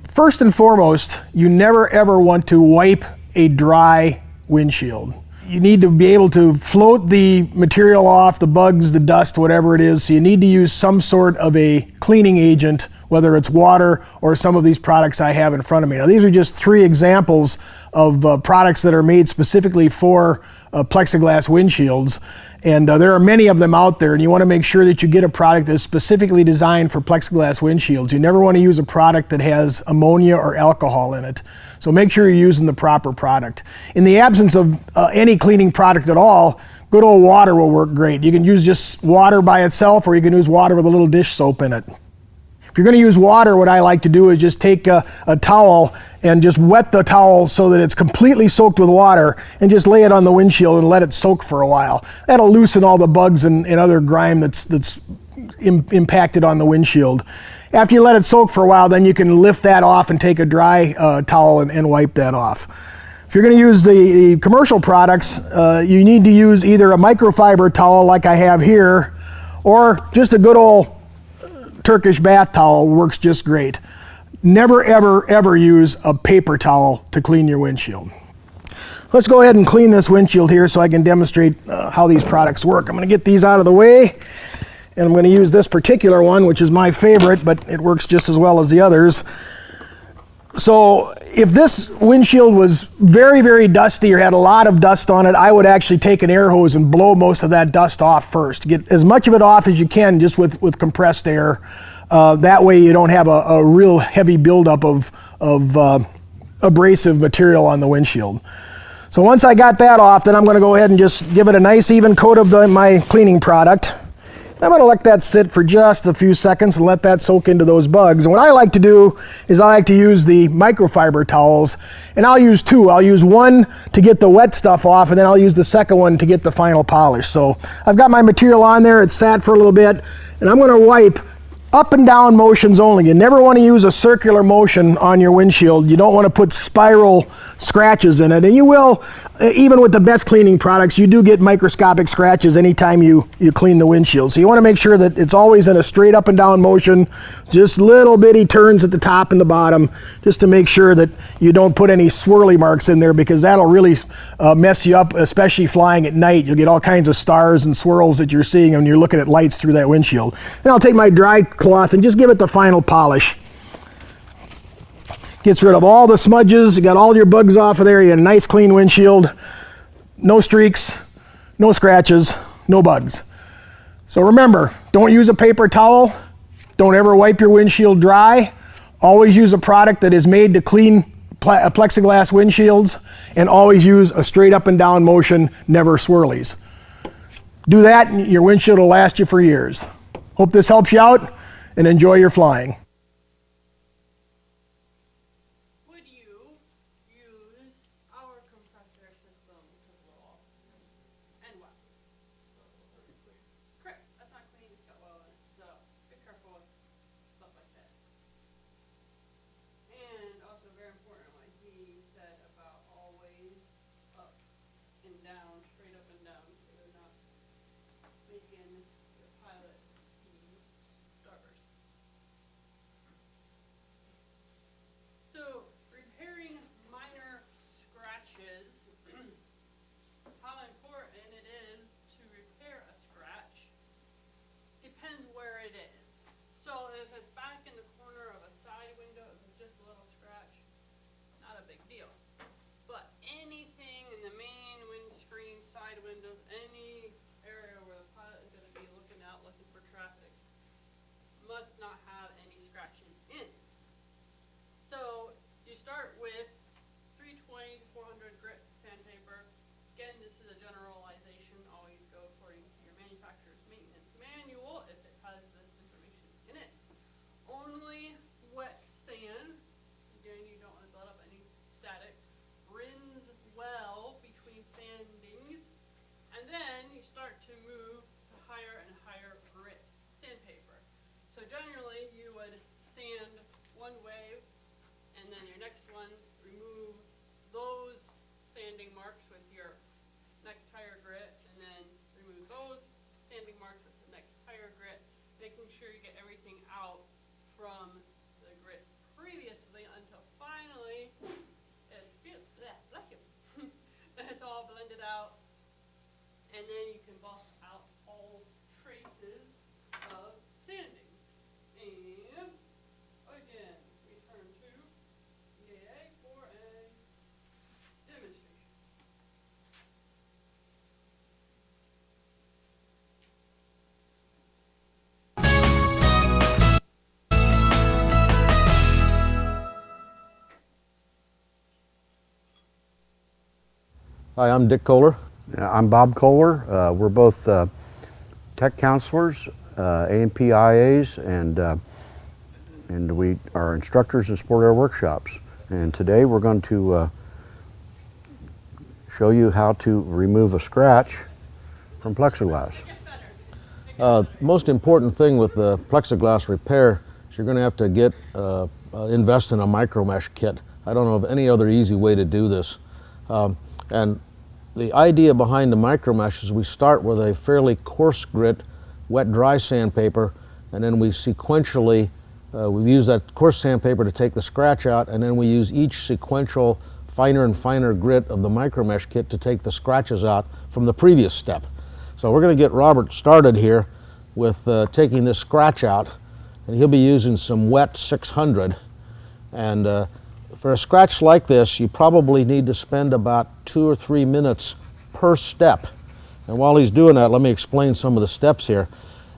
First and foremost, you never ever want to wipe a dry windshield. You need to be able to float the material off, the bugs, the dust, whatever it is, so you need to use some sort of a cleaning agent whether it's water or some of these products I have in front of me. Now these are just 3 examples of products that are made specifically for plexiglass windshields. And there are many of them out there, and you want to make sure that you get a product that's specifically designed for plexiglass windshields. You never want to use a product that has ammonia or alcohol in it. So make sure you're using the proper product. In the absence of any cleaning product at all, good old water will work great. You can use just water by itself, or you can use water with a little dish soap in it. If you're going to use water, what I like to do is just take a towel and just wet the towel so that it's completely soaked with water, and just lay it on the windshield and let it soak for a while. That'll loosen all the bugs and other grime that's impacted on the windshield. After you let it soak for a while, then you can lift that off and take a dry towel and wipe that off. If you're going to use the commercial products, you need to use either a microfiber towel like I have here, or just a good old Turkish bath towel works just great. Never, ever, ever use a paper towel to clean your windshield. Let's go ahead and clean this windshield here so I can demonstrate how these products work. I'm going to get these out of the way, and I'm going to use this particular one, which is my favorite, but it works just as well as the others. So if this windshield was very, very dusty or had a lot of dust on it, I would actually take an air hose and blow most of that dust off first. Get as much of it off as you can just with compressed air. That way you don't have a real heavy buildup of abrasive material on the windshield. So once I got that off, then I'm going to go ahead and just give it a nice even coat of my cleaning product. I'm going to let that sit for just a few seconds and let that soak into those bugs. And what I like to do is I like to use the microfiber towels, and I'll use 2. I'll use one to get the wet stuff off, and then I'll use the second one to get the final polish. So I've got my material on there, it's sat for a little bit, and I'm going to wipe up and down motions only. You never want to use a circular motion on your windshield. You don't want to put spiral scratches in it. And you will, even with the best cleaning products, you do get microscopic scratches anytime you clean the windshield. So you want to make sure that it's always in a straight up and down motion, just little bitty turns at the top and the bottom, just to make sure that you don't put any swirly marks in there, because that'll really mess you up, especially flying at night. You'll get all kinds of stars and swirls that you're seeing when you're looking at lights through that windshield. Then I'll take my dry cloth and just give it the final polish. Gets rid of all the smudges. You got all your bugs off of there. You got a nice clean windshield. No streaks, no scratches, no bugs. So remember, don't use a paper towel. Don't ever wipe your windshield dry. Always use a product that is made to clean plexiglass windshields, and always use a straight up and down motion, never swirlies. Do that and your windshield will last you for years. Hope this helps you out, and enjoy your flying. Would you use our compressor system to blow off? And what? Correct. That's not clean. It's got oil in it. So be careful with stuff like that. And also very important, like he said about always up and down, straight up and down, so you're not making your pilot be starters. So repairing minor scratches, how important it is to repair a scratch depends where it is. So if it's back in the corner of a side window, if it's just a little scratch, not a big deal. But anything in the main windscreen, side windows, any area where the pilot is going to be looking out, looking for traffic, must not have any scratches in it. So you start with 320 to 400 grit sandpaper. Again, this is a generalization. Always go according to your manufacturer's maintenance manual if it has this information in it. Only wet sand. Again, you don't want to build up any static. Rinse well between sandings. And then you start to move to higher and higher grit sandpaper. So generally, you would sand one wave, and then your next one, remove those sanding marks with your next higher grit, and then remove those sanding marks with the next higher grit, making sure you get everything out from the grit previously until finally it's bless you. It's all blended out, and then you can buff out all traces of sanding. And Hi, I'm Dick Kohler. I'm Bob Kohler. We're both tech counselors, A&P IAs, and we are instructors in sport air workshops. And today we're going to show you how to remove a scratch from plexiglass. Most important thing with the plexiglass repair is you're going to have to get invest in a micro mesh kit. I don't know of any other easy way to do this. And the idea behind the micro mesh is we start with a fairly coarse grit wet dry sandpaper, and then we sequentially we use that coarse sandpaper to take the scratch out, and then we use each sequential finer and finer grit of the micro mesh kit to take the scratches out from the previous step. So we're going to get Robert started here with taking this scratch out, and he'll be using some wet 600. And for a scratch like this, you probably need to spend about 2 or 3 minutes per step. And while he's doing that, let me explain some of the steps here.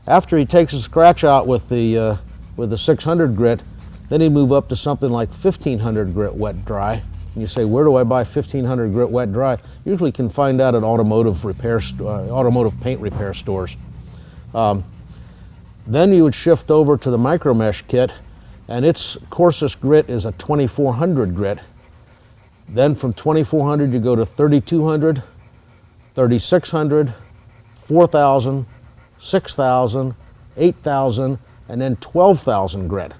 After he takes the scratch out with the 600 grit, then he'd move up to something like 1500 grit wet dry. And you say, where do I buy 1500 grit wet dry? Usually you can find out at automotive paint repair stores. Then you would shift over to the micro mesh kit, and its coarsest grit is a 2400 grit. Then from 2400 you go to 3200, 3600, 4000, 6000, 8000, and then 12,000 grit.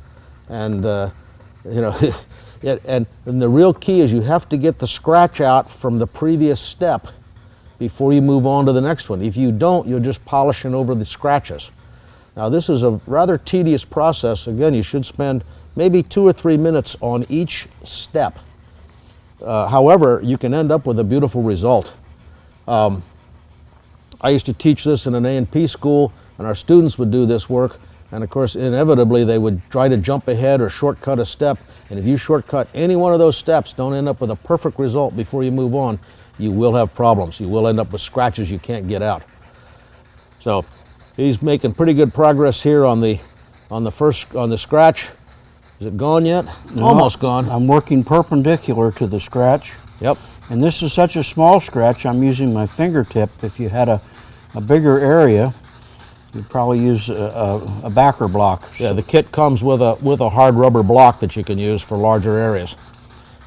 And and the real key is you have to get the scratch out from the previous step before you move on to the next one. If you don't, you're just polishing over the scratches. Now this is a rather tedious process. Again, you should spend maybe 2 or 3 minutes on each step. However, you can end up with a beautiful result. I used to teach this in an A&P school, and our students would do this work, and of course inevitably they would try to jump ahead or shortcut a step, and if you shortcut any one of those steps, don't end up with a perfect result before you move on, you will have problems. You will end up with scratches you can't get out. So he's making pretty good progress here on the scratch. Is it gone yet? No, Almost gone. I'm working perpendicular to the scratch. Yep. And this is such a small scratch, I'm using my fingertip. If you had a bigger area, you'd probably use a backer block. Yeah, the kit comes with a hard rubber block that you can use for larger areas.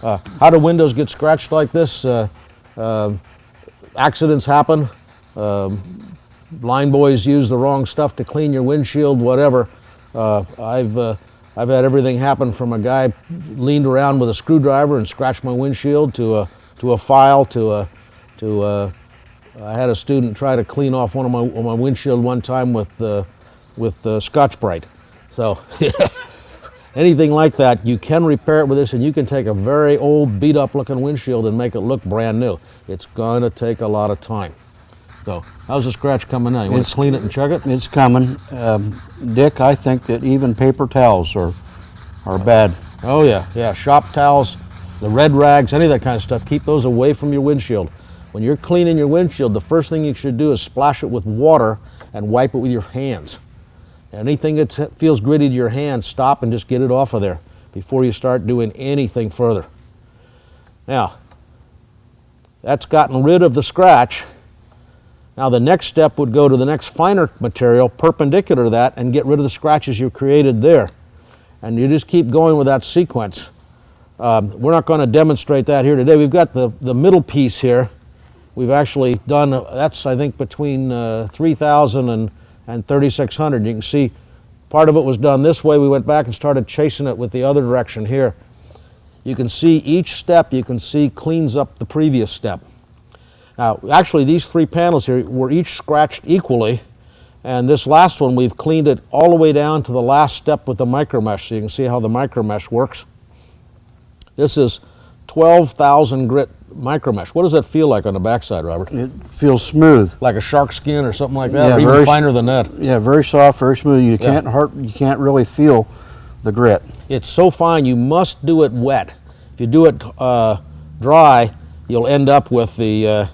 How do windows get scratched like this? Accidents happen. Line boys use the wrong stuff to clean your windshield, whatever. I've had everything happen from a guy leaned around with a screwdriver and scratched my windshield to a file I had a student try to clean off one of my windshield one time with Scotch-Brite. So anything like that, you can repair it with this, and you can take a very old, beat-up looking windshield and make it look brand new. It's going to take a lot of time. So how's the scratch coming now? You want to clean it and check it? It's coming. Dick, I think that even paper towels are bad. Oh yeah, shop towels, the red rags, any of that kind of stuff, keep those away from your windshield. When you're cleaning your windshield, the first thing you should do is splash it with water and wipe it with your hands. Anything that feels gritty to your hands, stop and just get it off of there before you start doing anything further. Now, that's gotten rid of the scratch. Now the next step would go to the next finer material perpendicular to that and get rid of the scratches you created there. And you just keep going with that sequence. We're not going to demonstrate that here today. We've got the middle piece here. We've actually done, that's I think between 3,000 and 3,600. You can see part of it was done this way. We went back and started chasing it with the other direction here. You can see each step, you can see cleans up the previous step. Now actually these 3 panels here were each scratched equally, and this last one we've cleaned it all the way down to the last step with the micro mesh, so you can see how the micro mesh works. This is 12,000 grit micro mesh. What does that feel like on the backside, Robert? It feels smooth. Like a shark skin or something like that, Yeah, or even finer than that. Yeah, very soft, very smooth. You can't really feel the grit. It's so fine, you must do it wet. If you do it dry, you'll end up with the,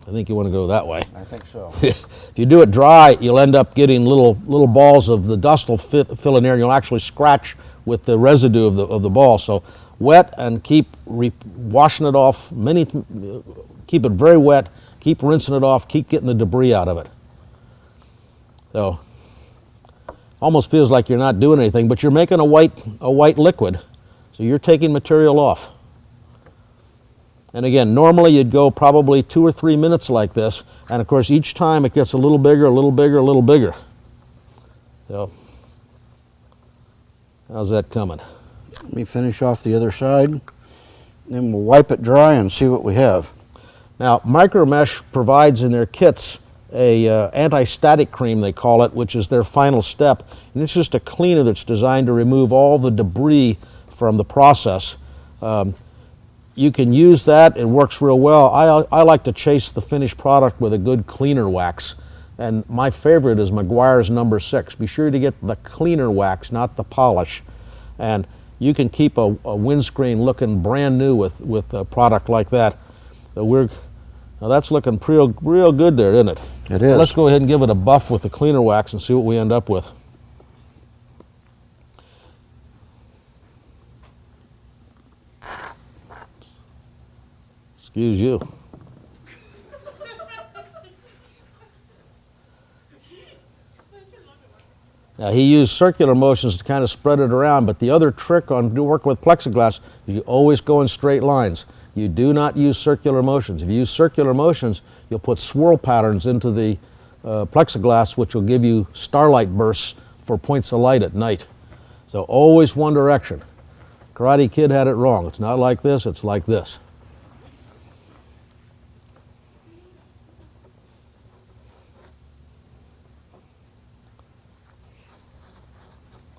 I think you want to go that way. I think so. If you do it dry, you'll end up getting little balls of the dust will fill in there, and you'll actually scratch with the residue of the ball. So wet, and keep washing it off keep it very wet, keep rinsing it off, keep getting the debris out of it. So, almost feels like you're not doing anything, but you're making a white liquid, so you're taking material off. And again, normally you'd go probably 2 or 3 minutes like this, and of course each time it gets a little bigger, a little bigger, a little bigger. So, how's that coming? Let me finish off the other side, then we'll wipe it dry and see what we have. Now, Micromesh provides in their kits a anti-static cream, they call it, which is their final step. And it's just a cleaner that's designed to remove all the debris from the process. You can use that, it works real well. I like to chase the finished product with a good cleaner wax. And my favorite is Meguiar's number 6. Be sure to get the cleaner wax, not the polish. And you can keep a windscreen looking brand new with a product like that. So now that's looking real good there, isn't it? It is. Let's go ahead and give it a buff with the cleaner wax and see what we end up with. Excuse you. Now he used circular motions to kind of spread it around, but the other trick on working with plexiglass is you always go in straight lines. You do not use circular motions. If you use circular motions, you'll put swirl patterns into the plexiglass, which will give you starlight bursts for points of light at night. So always one direction. Karate Kid had it wrong. It's not like this, it's like this.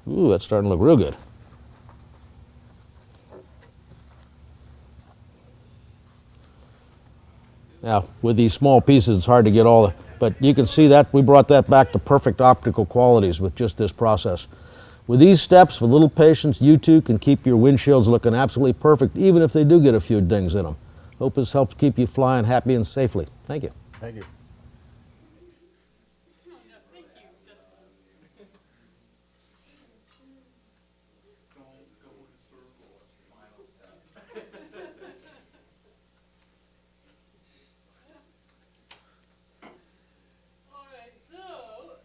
Ooh, that's starting to look real good. Now, with these small pieces, it's hard to get all the, but you can see that we brought that back to perfect optical qualities with just this process. With these steps, with little patience, you too can keep your windshields looking absolutely perfect, even if they do get a few dings in them. Hope this helps keep you flying happy and safely. Thank you. Thank you. Alright, so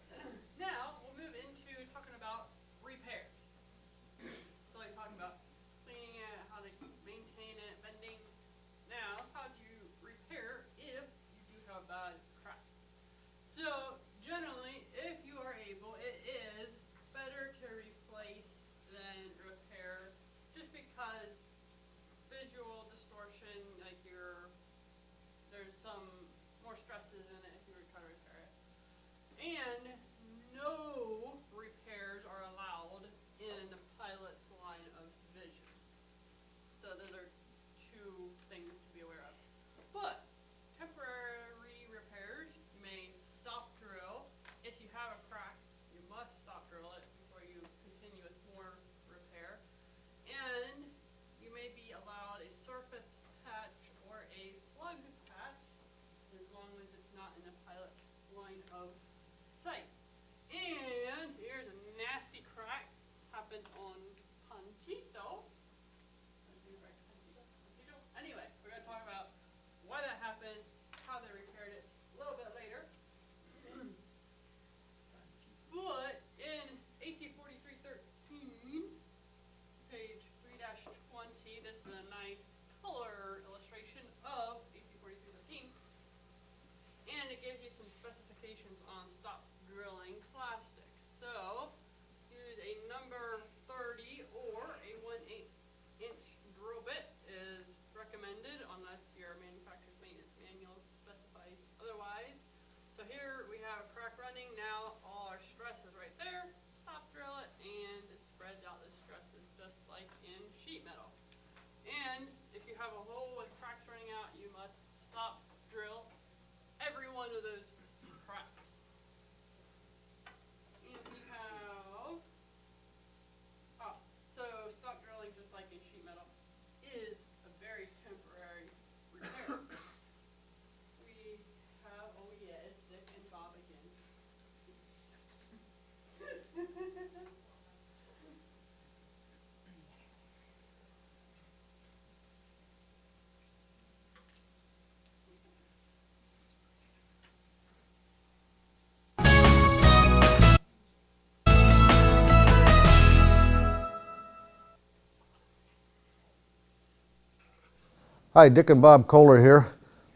now we'll move into talking about repairs. So like talking about cleaning it, how to maintain it, bending. Now, how do you repair if you do have a bad crack? So generally, if you are able, it is better to replace than repair, just because visual distortion, like there's some more stresses in it if you were to try to repair it. And no repairs are allowed in the pilot's line of vision. So those are two things to be aware of. But temporary repairs, you may stop drill. If you have a crack, you must stop drill it before you continue with more repair. And you may be allowed a surface patch or a plug patch, as long as it's not in the pilot's line of sight. And here's a nasty crack happened on Panchito. Anyway, we're going to talk about why that happened, how they repaired it a little bit later. But in 1843-13, page 3-20, this is a nice color illustration of 1843-13. And it gives you some specifications on stop drilling plastics. So, use a number 30 or a 1/8" drill bit is recommended unless your manufacturer's maintenance manual specifies otherwise. So here we have a crack running. Now all our stress is right there. Stop drill it and it spreads out the stresses just like in sheet metal. And if you have a hole with cracks running out, you must stop drill every one of those cracks. And we have, so stop drilling just like in sheet metal is a very temporary repair. We have, oh yeah, it's Dick and Bob again. We Hi, Dick and Bob Kohler here.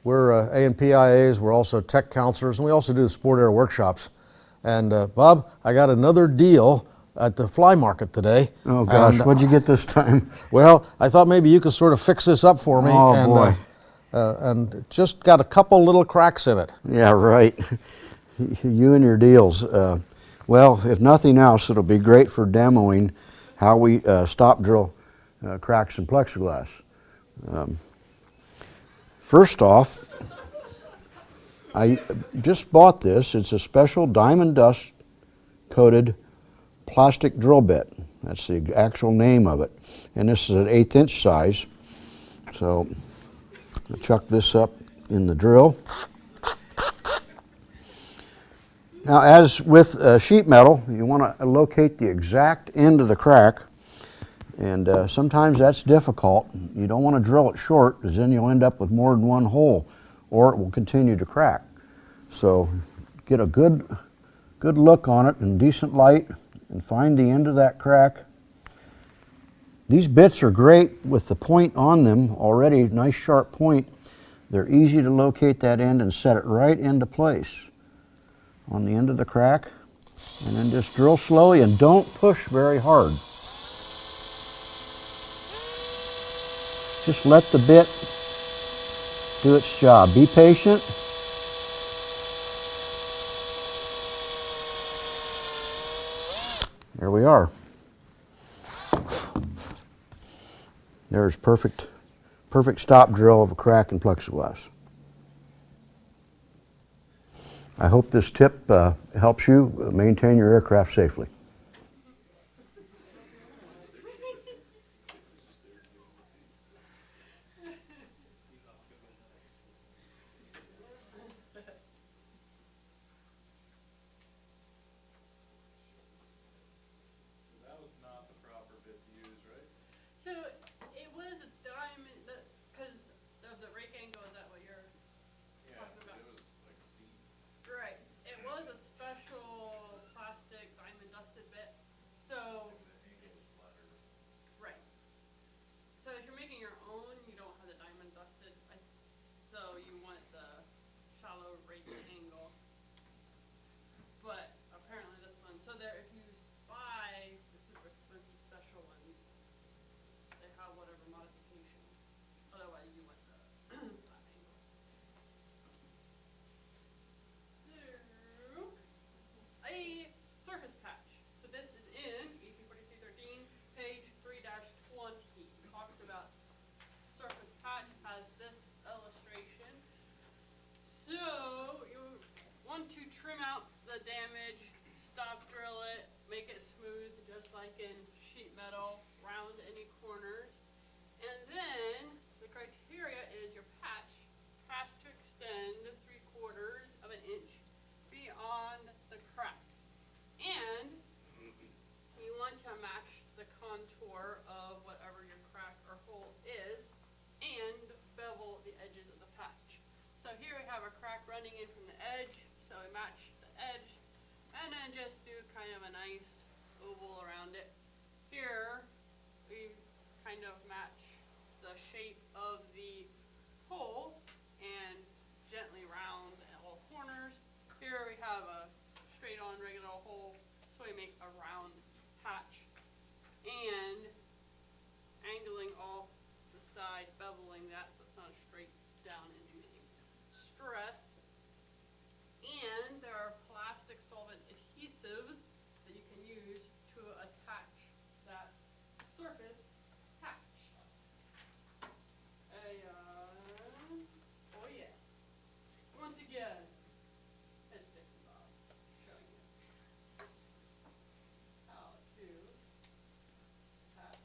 We're A&PIAs, we're also tech counselors, and we also do the sport air workshops. And Bob, I got another deal at the fly market today. Oh gosh, And, what'd you get this time? well, I thought maybe you could sort of fix this up for me. Oh, and, boy. And just got a couple little cracks in it. Yeah, right. You and your deals. Well, if nothing else, it'll be great for demoing how we stop drill cracks in plexiglass. First off, I just bought this. It's a special diamond dust coated plastic drill bit. That's the actual name of it. And this is an 1/8 inch size. So I'll chuck this up in the drill. Now, as with sheet metal, you want to locate the exact end of the crack. And sometimes that's difficult. You don't want to drill it short, because then you'll end up with more than one hole, or it will continue to crack. So get a good look on it in decent light and find the end of that crack. These bits are great with the point on them already, nice sharp point. They're easy to locate that end and set it right into place on the end of the crack. And then just drill slowly and don't push very hard. Just let the bit do its job. Be patient. There we are. There's perfect stop drill of a crack in plexiglass. I hope this tip helps you maintain your aircraft safely. So it was a diamond, because of the rake angle, is that what you're talking about? It was like steam. Right. It was a special plastic diamond dusted bit. So, right. So if you're making your own, you don't have the diamond dusted. So you want the shallow rake angle. But apparently this one, so there, if you buy the super expensive special ones, they have whatever modification. Otherwise, you want the flat angle. So, a surface patch. So this is in EP 4313, page 3-20. Talks about surface patch, has this illustration. So you want to trim out the damage, stop drill it, make it smooth just like in sheet metal, round any corners. And then the criteria is your patch has to extend 3/4 of an inch beyond the crack. And you want to match the contour of whatever your crack or hole is and bevel the edges of the patch. So here we have a crack running in from the edge, so we match the edge and then just do kind of a nice oval around it. Here we kind of match the shape of the hole and gently round all corners. Here we have a straight on regular hole, so we make a round patch and angling off the side, beveling that so it's not straight down, inducing stress. And there are plastic solvent adhesives that you can use to attach that surface patch. Oh yeah. Once again, it's Dick and Bob showing you how to patch.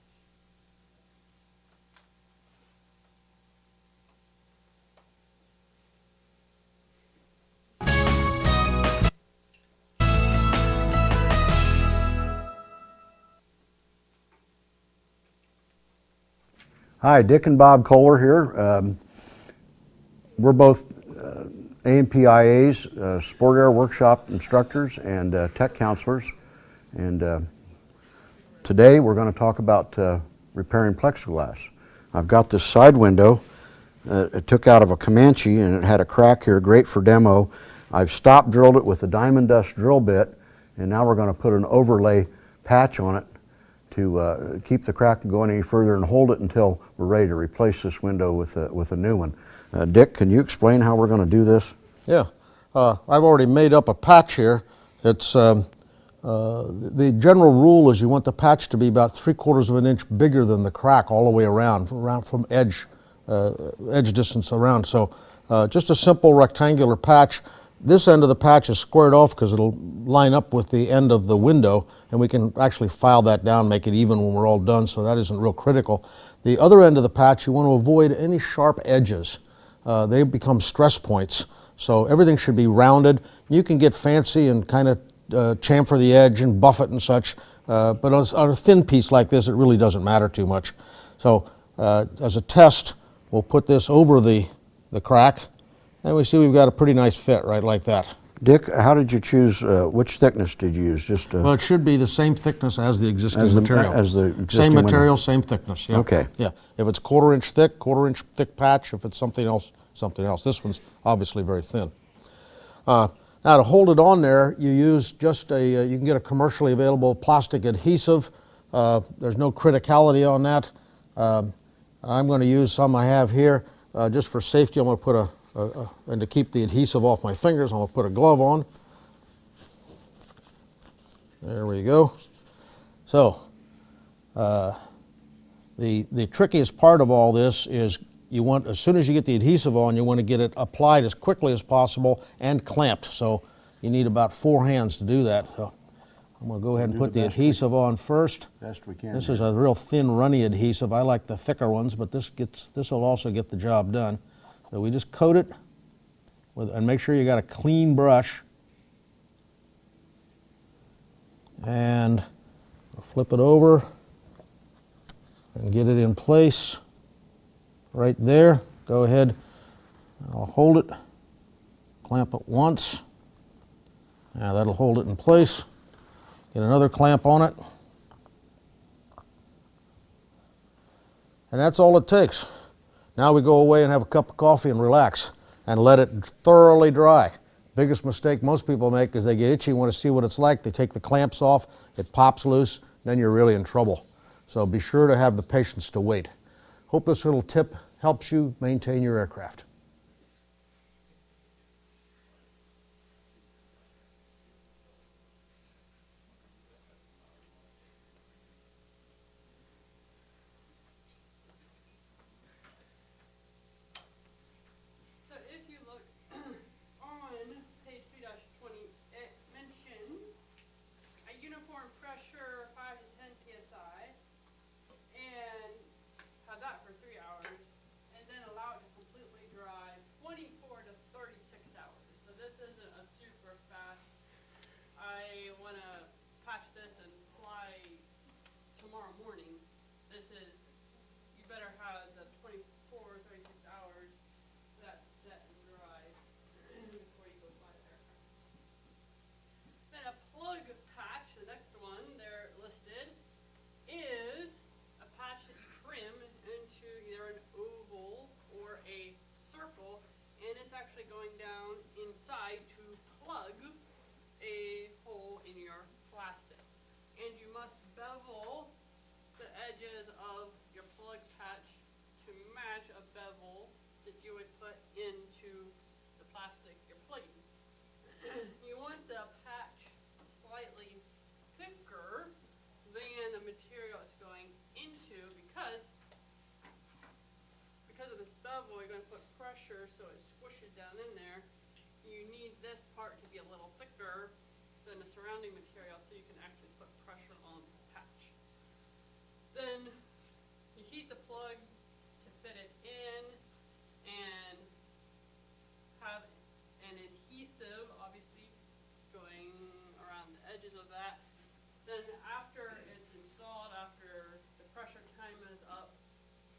Hi, Dick and Bob Kohler here. We're both A&PIAs, sport air workshop instructors and tech counselors. And today we're going to talk about repairing plexiglass. I've got this side window it took out of a Comanche, and it had a crack here, great for demo. I've stop drilled it with a diamond dust drill bit, and now we're going to put an overlay patch on it to keep the crack from going any further and hold it until we're ready to replace this window with a new one. Dick, can you explain how we're going to do this? Yeah, I've already made up a patch here. It's the general rule is you want the patch to be about 3/4 of an inch bigger than the crack all the way around from edge distance around. So just a simple rectangular patch. This end of the patch is squared off because it'll line up with the end of the window, and we can actually file that down, make it even when we're all done, so that isn't real critical. The other end of the patch, you want to avoid any sharp edges. They become stress points, so everything should be rounded. You can get fancy and kind of chamfer the edge and buff it and such, but on a thin piece like this, it really doesn't matter too much. So as a test, we'll put this over the crack, and we see we've got a pretty nice fit right like that. Dick, how did you choose, which thickness did you use? Just Well, it should be the same thickness as the existing material. As the existing same window. material, same thickness. Yeah. Okay. Yeah. If it's 1/4 inch thick, 1/4 inch thick patch. If it's something else, something else. This one's obviously very thin. Now to hold it on there, you use just you can get a commercially available plastic adhesive. There's no criticality on that. I'm going to use some I have here. Just for safety, I'm going to put and to keep the adhesive off my fingers, I'm going to put a glove on. There we go. So, the trickiest part of all this is you want, as soon as you get the adhesive on, you want to get it applied as quickly as possible and clamped. So you need about 4 hands to do that. So I'm going to go ahead and put the adhesive on first. best we can. This is a real thin, runny adhesive. I like the thicker ones, but this will also get the job done. So we just coat it and make sure you got a clean brush. And flip it over and get it in place right there. Go ahead, I'll hold it, clamp it once. Now that'll hold it in place. Get another clamp on it. And that's all it takes. Now we go away and have a cup of coffee and relax and let it thoroughly dry. Biggest mistake most people make is they get itchy and want to see what it's like. They take the clamps off, it pops loose, then you're really in trouble. So be sure to have the patience to wait. Hope this little tip helps you maintain your aircraft. So if you look on page 2-20, it mentions a uniform pressure 5 to 10 psi, and have that for 3 hours, and then allow it to completely dry 24 to 36 hours. So this isn't a super fast, I want to patch this and fly tomorrow morning. This is, you better have the 24, 36 hours that's set and dry before you go fly the aircraft. Then a plug patch, the next one there listed, is a patch that you trim into either an oval or a circle, and it's actually going down inside to plug a hole in your plastic. And you must bevel the edges of your plug patch to match a bevel that you would put into the plastic you're plugging. You want the patch slightly thicker than the material it's going into because of this bevel, you're going to put pressure so it squishes down in there. You need this part to be a little thicker than the surrounding material so you can actually put pressure on the patch. Then you heat the plug to fit it in and have an adhesive obviously going around the edges of that. Then after it's installed, after the pressure time is up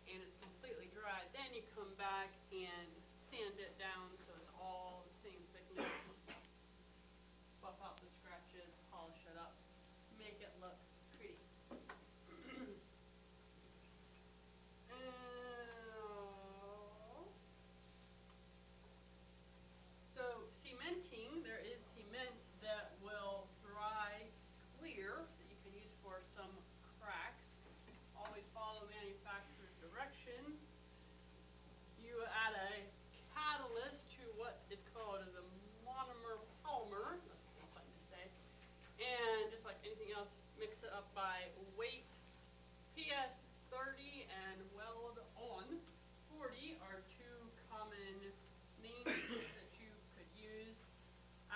and it's completely dry, then you come back and sand it down so it's all the same thickness. Buff out the scratches, polish it up, make it look pretty.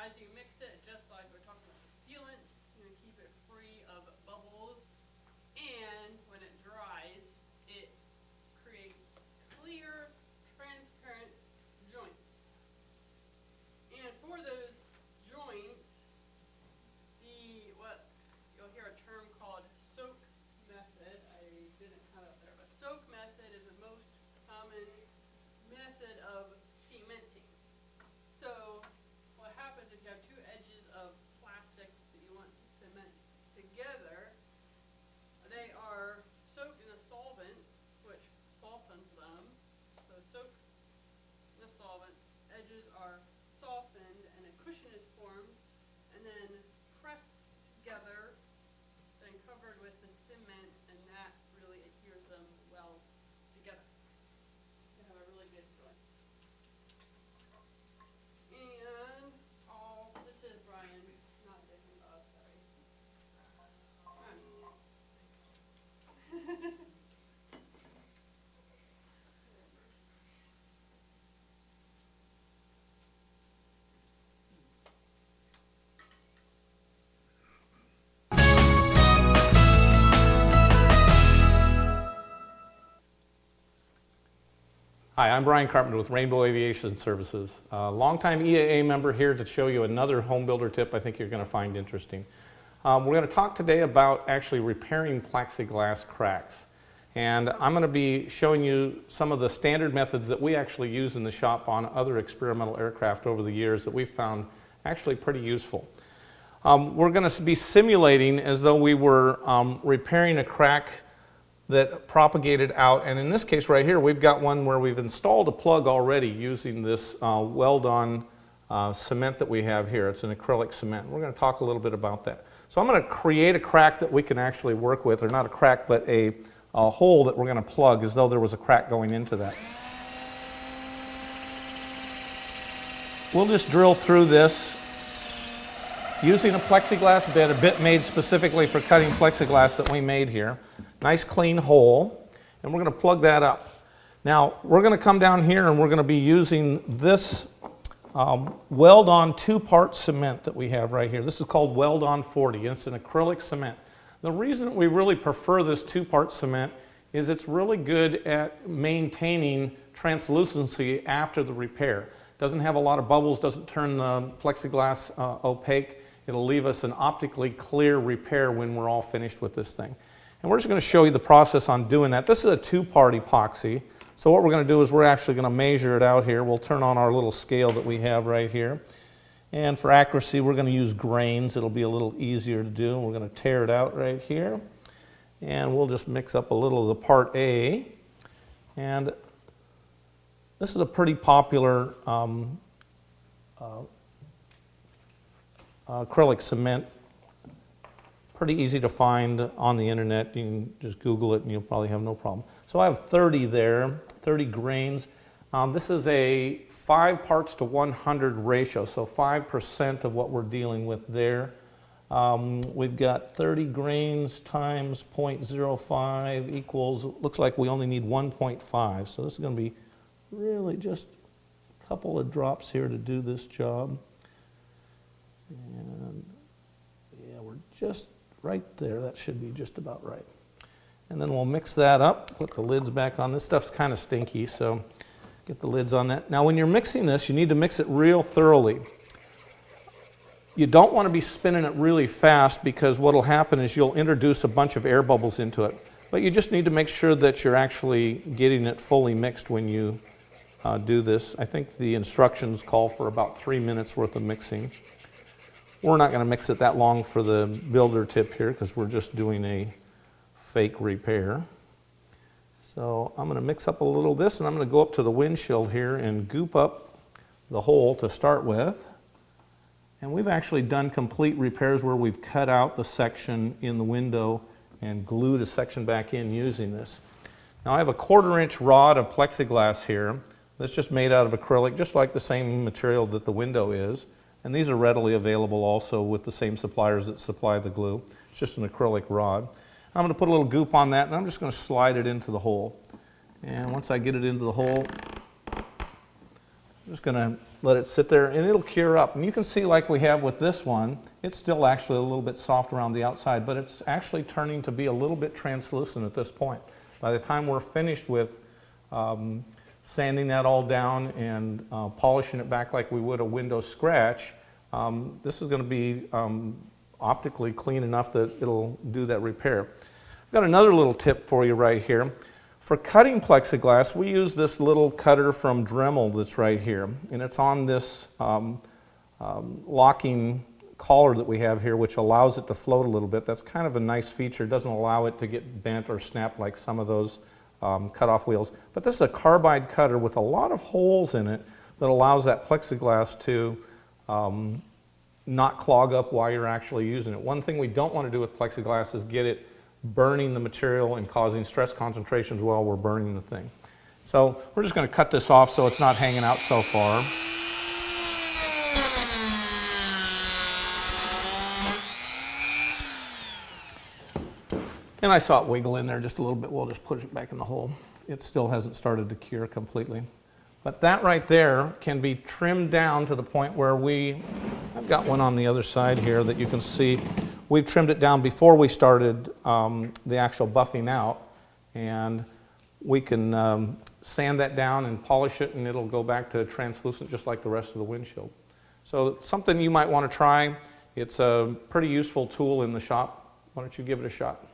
as you mix it, just like we're talking about the sealant, you know, keep it free of bubbles. And when it dries, it creates clear, transparent joints. And for those joints, what you'll hear a term called soak method. I didn't have it there, but soak method is the most common method of cementing. So what happens if you have two edges of plastic that you want to cement together, they are soaked in a solvent, which softens them. So soak in a solvent, edges are softened, and a cushion is formed, and then pressed together, then covered with the cement, and that really adheres them well together. They have a really good joint. And this is Brian, not Dickon, sorry. Hi, I'm Brian Carpenter with Rainbow Aviation Services. Longtime EAA member here to show you another home builder tip I think you're going to find interesting. We're going to talk today about actually repairing plexiglass cracks. And I'm going to be showing you some of the standard methods that we actually use in the shop on other experimental aircraft over the years that we've found actually pretty useful. We're going to be simulating as though we were repairing a crack that propagated out, and in this case right here we've got one where we've installed a plug already using this weld-on cement that we have here. It's an acrylic cement. We're going to talk a little bit about that. So I'm going to create a crack that we can actually work with, or not a crack, but a hole that we're going to plug as though there was a crack going into that. We'll just drill through this using a plexiglass bit, a bit made specifically for cutting plexiglass that we made here. Nice clean hole, and we're going to plug that up. Now we're going to come down here and we're going to be using this weld-on two-part cement that we have right here. This is called weld-on 40, and it's an acrylic cement. The reason we really prefer this two-part cement is it's really good at maintaining translucency after the repair. Doesn't have a lot of bubbles, doesn't turn the plexiglass opaque. It'll leave us an optically clear repair when we're all finished with this thing. And we're just going to show you the process on doing that. This is a two-part epoxy. So what we're going to do is we're actually going to measure it out here. We'll turn on our little scale that we have right here. And for accuracy, we're going to use grains. It'll be a little easier to do. We're going to tear it out right here. And we'll just mix up a little of the part A. And this is a pretty popular acrylic cement. Pretty easy to find on the internet. You can just Google it and you'll probably have no problem. So I have 30 there, 30 grains. This is a 5 parts to 100 ratio, so 5% of what we're dealing with there. We've got 30 grains times 0.05 equals, looks like we only need 1.5. So this is going to be really just a couple of drops here to do this job. And yeah, we're just right there. That should be just about right. And then we'll mix that up, put the lids back on. This stuff's kind of stinky, so get the lids on that. Now when you're mixing this, you need to mix it real thoroughly. You don't want to be spinning it really fast because what will happen is you'll introduce a bunch of air bubbles into it. But you just need to make sure that you're actually getting it fully mixed when you do this. I think the instructions call for about 3 minutes worth of mixing. We're not going to mix it that long for the builder tip here because we're just doing a fake repair. So I'm going to mix up a little of this, and I'm going to go up to the windshield here and goop up the hole to start with. And we've actually done complete repairs where we've cut out the section in the window and glued a section back in using this. Now I have a 1/4 inch rod of plexiglass here that's just made out of acrylic, just like the same material that the window is. And these are readily available also with the same suppliers that supply the glue. It's just an acrylic rod. I'm going to put a little goop on that, and I'm just going to slide it into the hole. And once I get it into the hole, I'm just going to let it sit there, and it'll cure up. And you can see, like we have with this one, it's still actually a little bit soft around the outside, but it's actually turning to be a little bit translucent at this point. By the time we're finished with sanding that all down and polishing it back like we would a window scratch, this is going to be optically clean enough that it'll do that repair. I've got another little tip for you right here. For cutting plexiglass, we use this little cutter from Dremel that's right here, and it's on this locking collar that we have here, which allows it to float a little bit. That's kind of a nice feature. It doesn't allow it to get bent or snapped like some of those cut-off wheels. But this is a carbide cutter with a lot of holes in it that allows that plexiglass to not clog up while you're actually using it. One thing we don't want to do with plexiglass is get it burning the material and causing stress concentrations while we're burning the thing. So we're just going to cut this off so it's not hanging out so far. And I saw it wiggle in there just a little bit. We'll just push it back in the hole. It still hasn't started to cure completely. But that right there can be trimmed down to the point where I've got one on the other side here that you can see. We've trimmed it down before we started the actual buffing out, and we can sand that down and polish it, and it'll go back to translucent just like the rest of the windshield. So something you might want to try. It's a pretty useful tool in the shop. Why don't you give it a shot?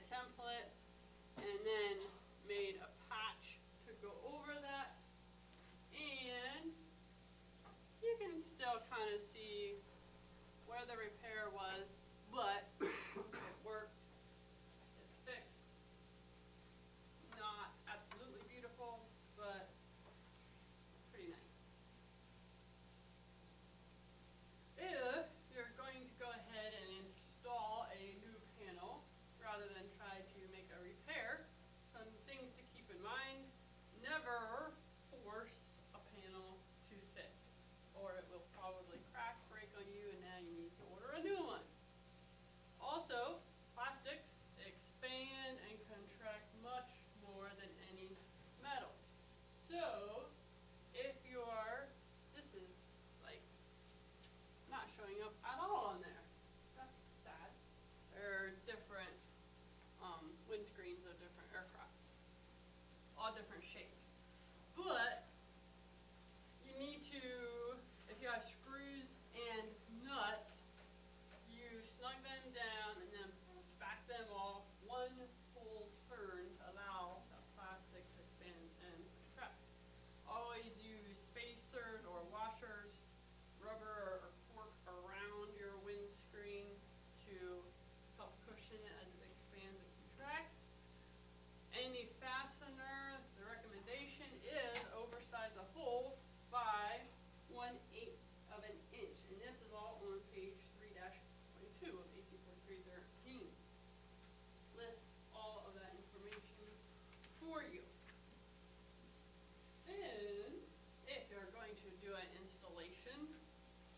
Template, and then made a patch to go over that. kind of see where the repair was, but it worked. It's fixed. Not absolutely beautiful, but pretty nice. If you're going to go ahead and install a new panel rather than try to make a repair, some things to keep in mind: never force a panel to fit, or it will probably crack, break on you, and now you need to order a new one. Also, plastics expand and contract much more than any metal. So, if you're, this is like not showing up at all on there. That's sad. There are different windscreens of different aircraft, all different shapes. But you need to, if you have screws and nuts, you snug them down and then back them off one full turn to allow the plastic to spin and contract. Always use spacers or washers, rubber or cork around your windscreen to help cushion it as it expands and contracts. Any fastener, the recommendation is oversize the hole by 1/8 of an inch. And this is all on page 3-22 of AC 4313. Lists all of that information for you. Then, if you're going to do an installation,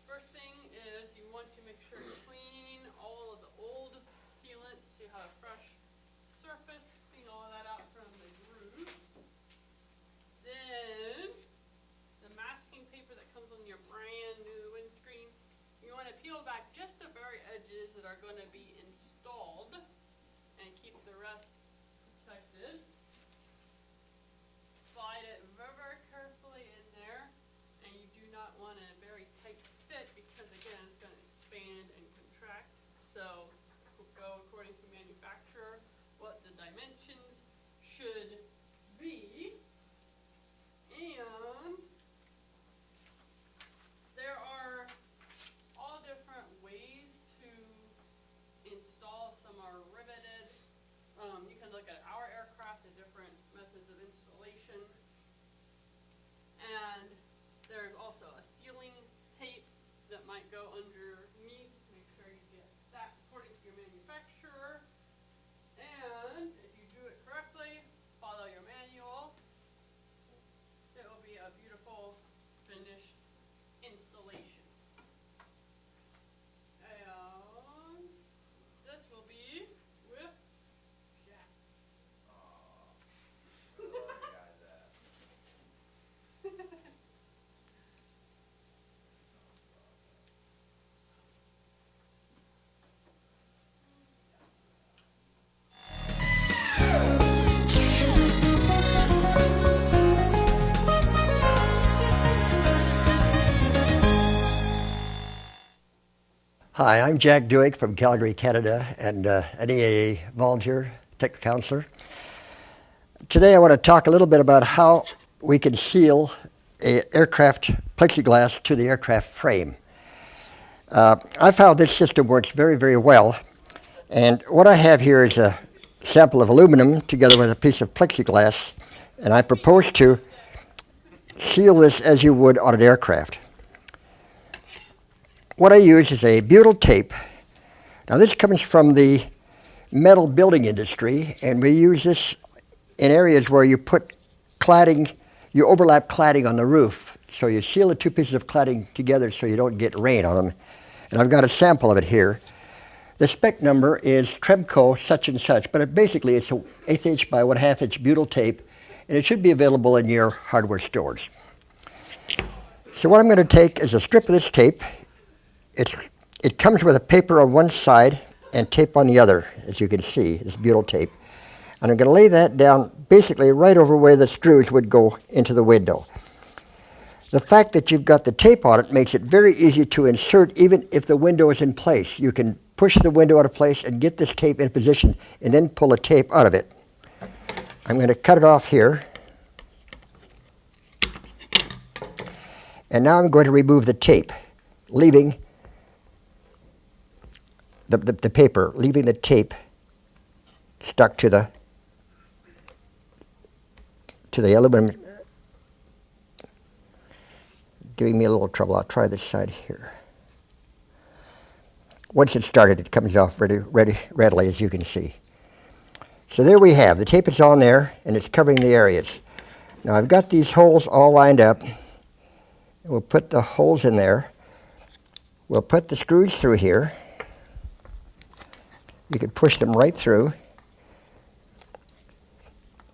first thing is you want to make sure you clean all of the old sealant, so you have a fresh surface, clean all of that out from the groove. Then, the masking paper that comes on your brand new windscreen, you want to peel back just the very edges that are going to be installed and keep the rest protected. Slide it very, very carefully in there, and you do not want a very tight fit because, again, it's going to expand and contract. So go according to manufacturer what the dimensions should be. And there are all different ways to install. Some are riveted. You can look at our aircraft, the different methods of installation. And there's also a sealing tape that might go underneath. Make sure you get that according to your manufacturer. And if you do it correctly, follow your manual, it will be a beautiful finished installation. And this will be with Jack. Where are you guys at? Hi, I'm Jack Dewick from Calgary, Canada, and an EAA volunteer, tech counselor. Today I want to talk a little bit about how we can seal an aircraft plexiglass to the aircraft frame. I found this system works very, very well, and what I have here is a sample of aluminum together with a piece of plexiglass, and I propose to seal this as you would on an aircraft. What I use is a butyl tape. Now this comes from the metal building industry, and we use this in areas where you put cladding, you overlap cladding on the roof. So you seal the two pieces of cladding together so you don't get rain on them. And I've got a sample of it here. The spec number is Tremco such and such, but basically it's an 1/8 inch by 1/2 inch butyl tape, and it should be available in your hardware stores. So what I'm going to take is a strip of this tape. It comes with a paper on one side and tape on the other, as you can see, this butyl tape. And I'm going to lay that down basically right over where the screws would go into the window. The fact that you've got the tape on it makes it very easy to insert even if the window is in place. You can push the window out of place and get this tape in position and then pull the tape out of it. I'm going to cut it off here. And now I'm going to remove the tape. leaving the paper, leaving the tape stuck to the aluminum, giving me a little trouble. I'll try this side here. Once it's started, it comes off readily, as you can see. So there we have, the tape is on there and it's covering the areas. Now I've got these holes all lined up. We'll put the holes in there. We'll put the screws through here. You could push them right through.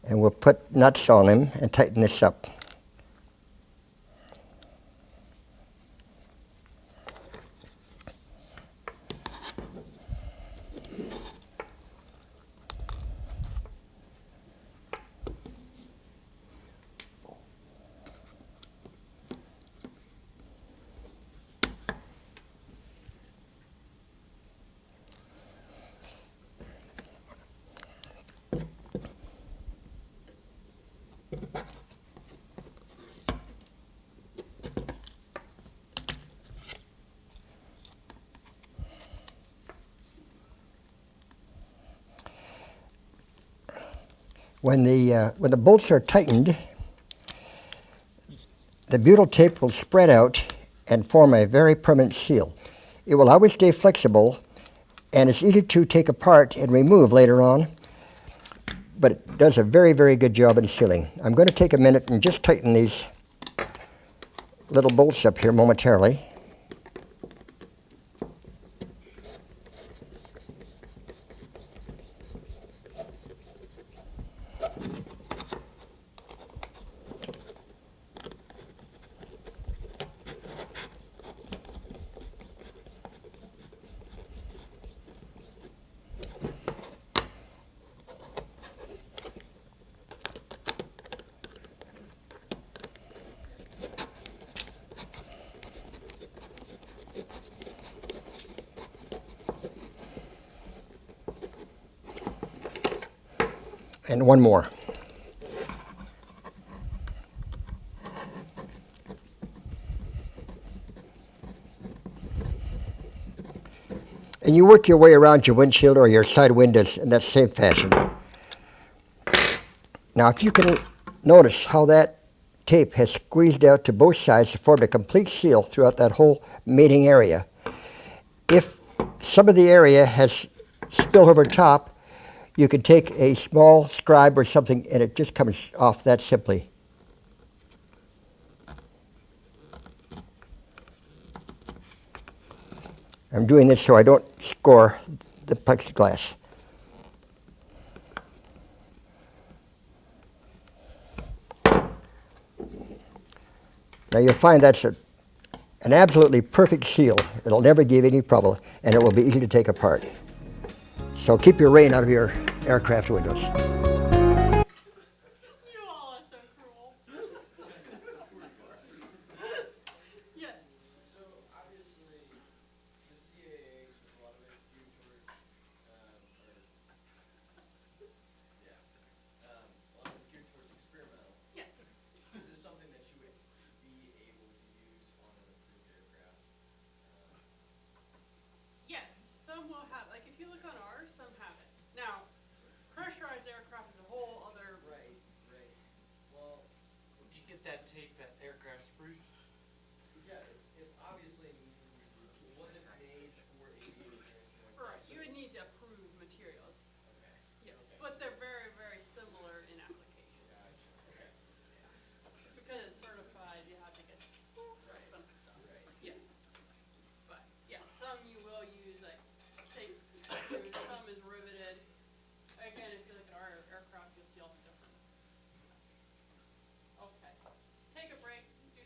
And we'll put nuts on them and tighten this up. When the bolts are tightened, the butyl tape will spread out and form a very permanent seal. It will always stay flexible, and it's easy to take apart and remove later on, but it does a very, very good job in sealing. I'm going to take a minute and just tighten these little bolts up here momentarily. And one more. And you work your way around your windshield or your side windows in that same fashion. Now, if you can notice how that tape has squeezed out to both sides to form a complete seal throughout that whole mating area. If some of the area has spilled over top, you can take a small scribe or something and it just comes off that simply. I'm doing this so I don't score the plexiglass. Now you'll find that's an absolutely perfect seal. It'll never give any trouble and it will be easy to take apart. So keep your rain out of your aircraft windows. You all are so cruel. Yes. So obviously, the CAA, a lot of it's geared towards, a lot of it's geared towards experimental. Yes. Is this something that you would be able to use on an approved aircraft? Yes. Some will have, like if you look on ours, some have it. Now, pressurized aircraft is a whole other. Right. Well, Did you get that tape at Aircraft Spruce? yeah, it's obviously, it wasn't made for aviation. Right. You would need to approve materials. Okay. Yes. But they're very, very similar in application. Gotcha. Okay. Because it's certified, you have to get some stuff. Right. Yes. But, yeah, some you will use, like, tape, some is riveted. Again, if you look at our aircraft, you'll see all the difference. Okay. Take a break, do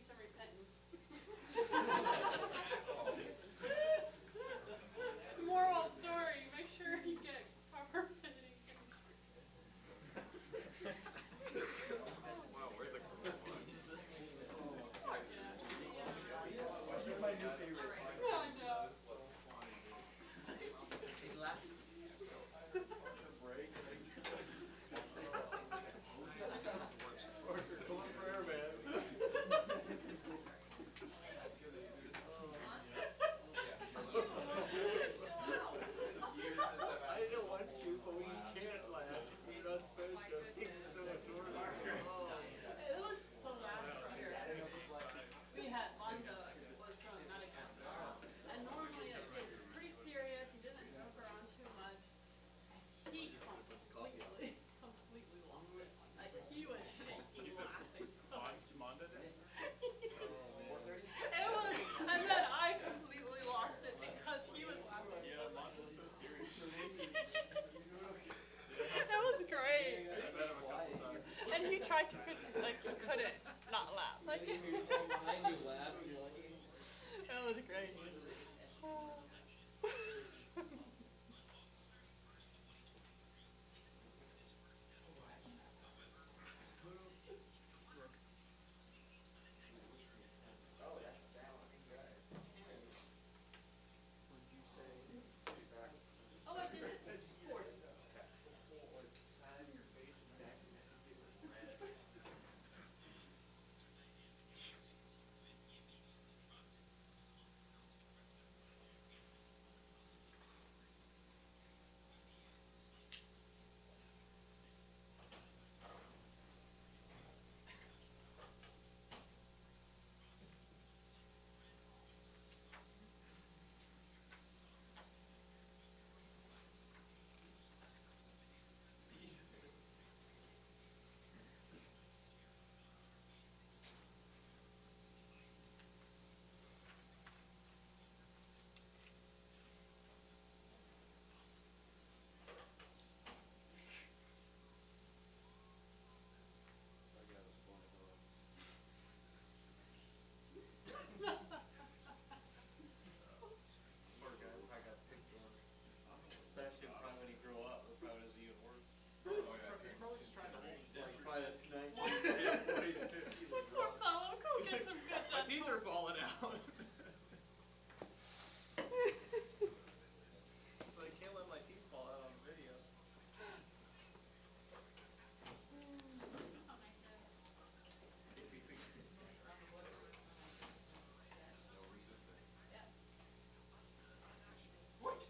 are falling out. So I can't let my teeth fall out on the video. What?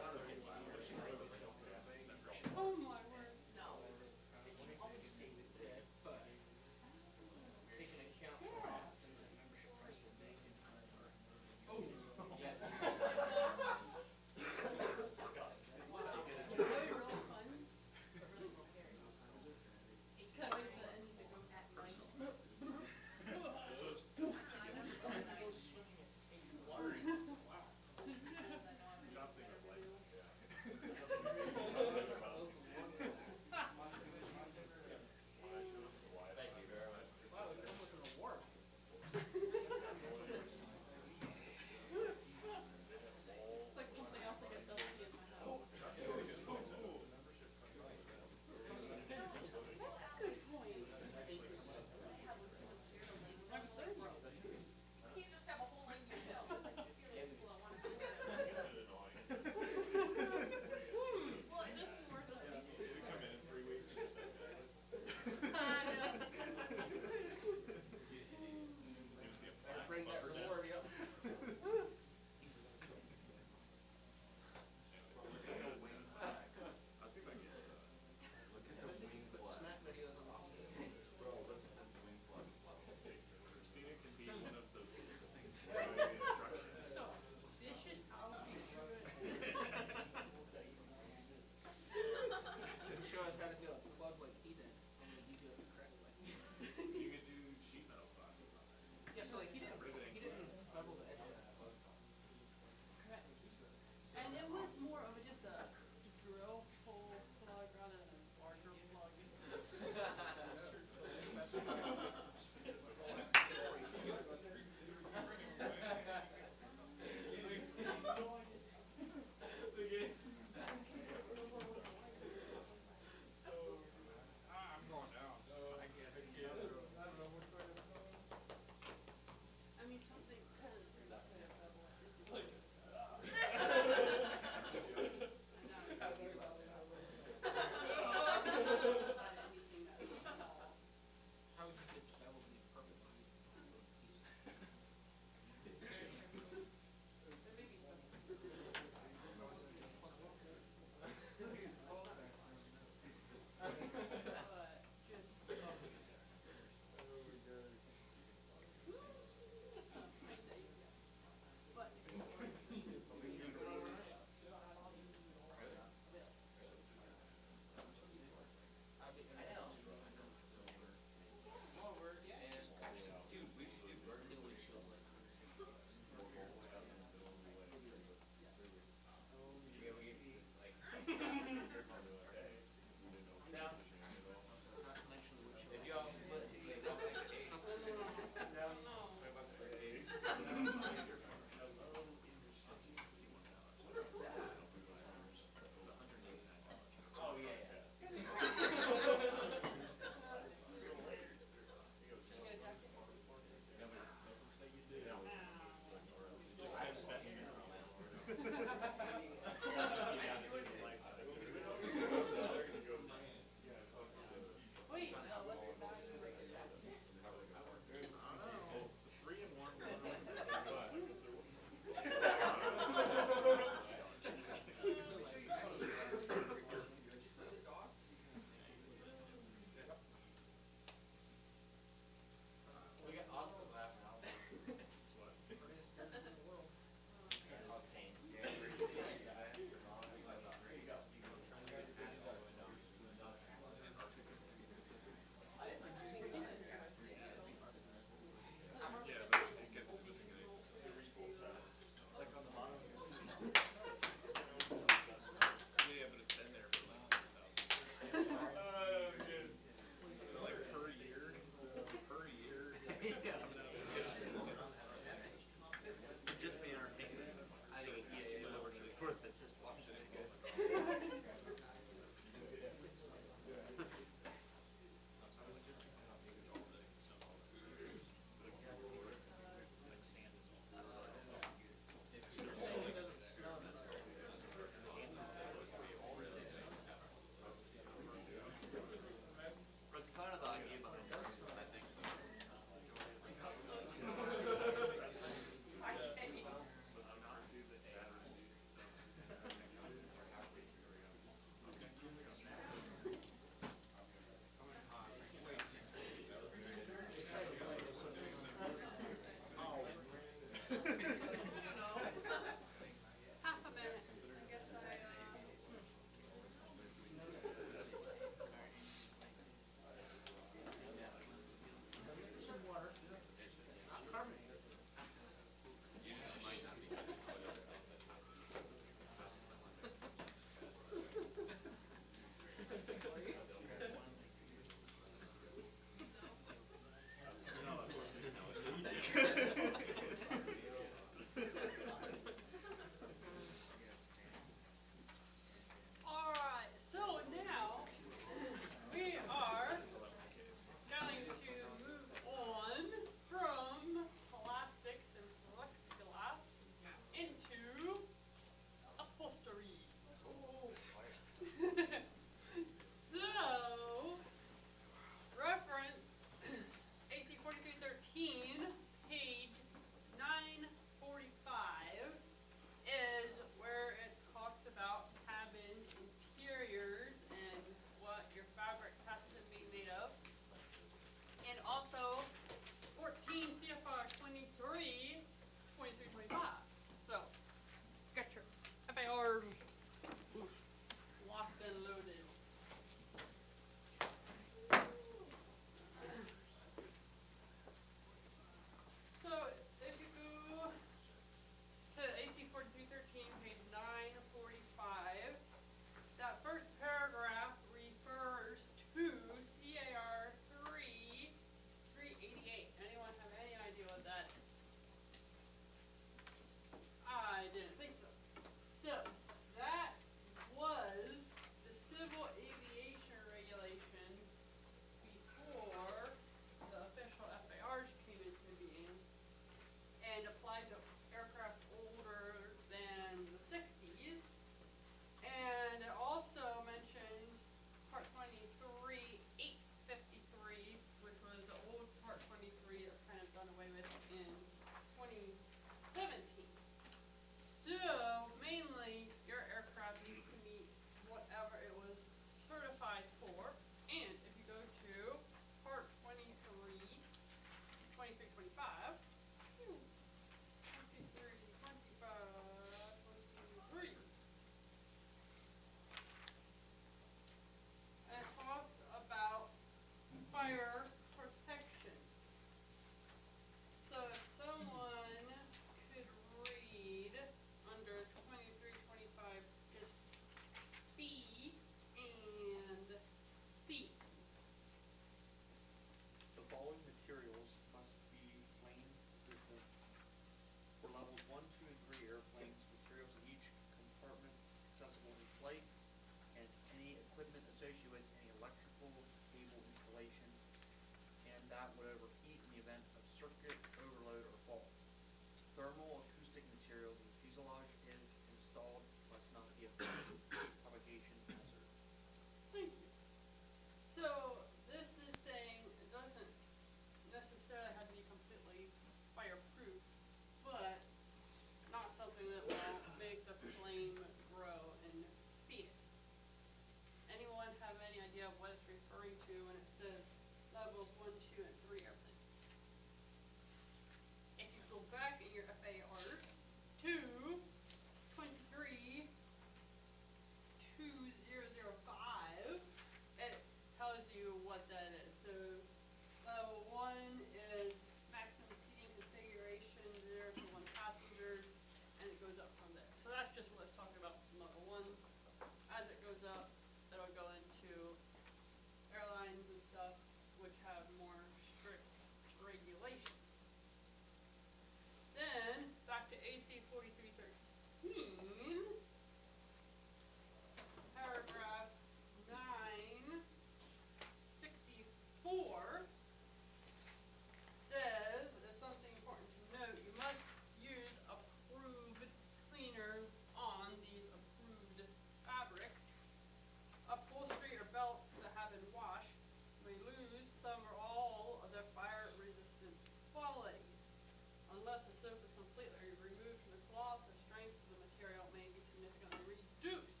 the soap is completely removed from the cloth, the strength of the material may be significantly reduced.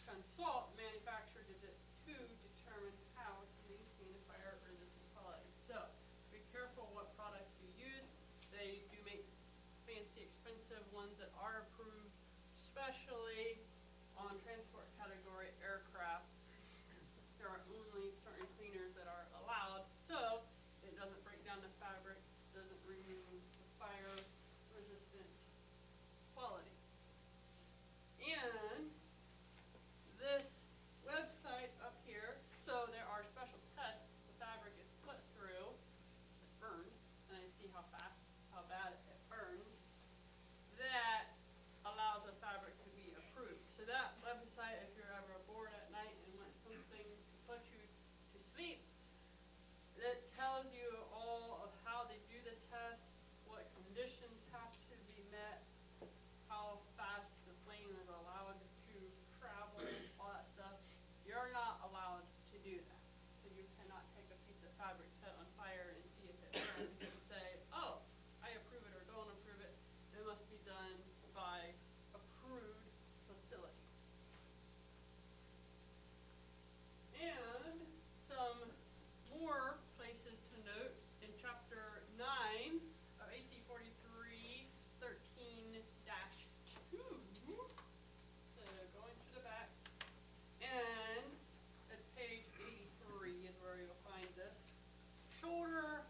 Consult manufacturer to determine how to maintain a fire-resistant quality. So, be careful what products you use. They do make fancy, expensive ones that are approved, especially on transport category aircraft. There are only certain cleaners that are allowed, so it doesn't break down the fabric, doesn't remove the fire-resistant quality. And this website up here, so there are special tests the fabric is put through. It burns, and I see how bad it burns. That allows the fabric to be approved. So that website, if you're ever bored at night and want something to put you to sleep, it tells you all of how they do the test, what conditions have to be met, how fast the plane is allowed to travel, all that stuff. You're not allowed to do that. So you cannot take a piece of fabric, set it on fire, and see if it burns and say, oh, I approve it or don't approve it. It must be done by approved facility. And some more places to note in Chapter 9 of AC 4313-2. So going to the back, and at page 83 is where you'll find this. Shoulder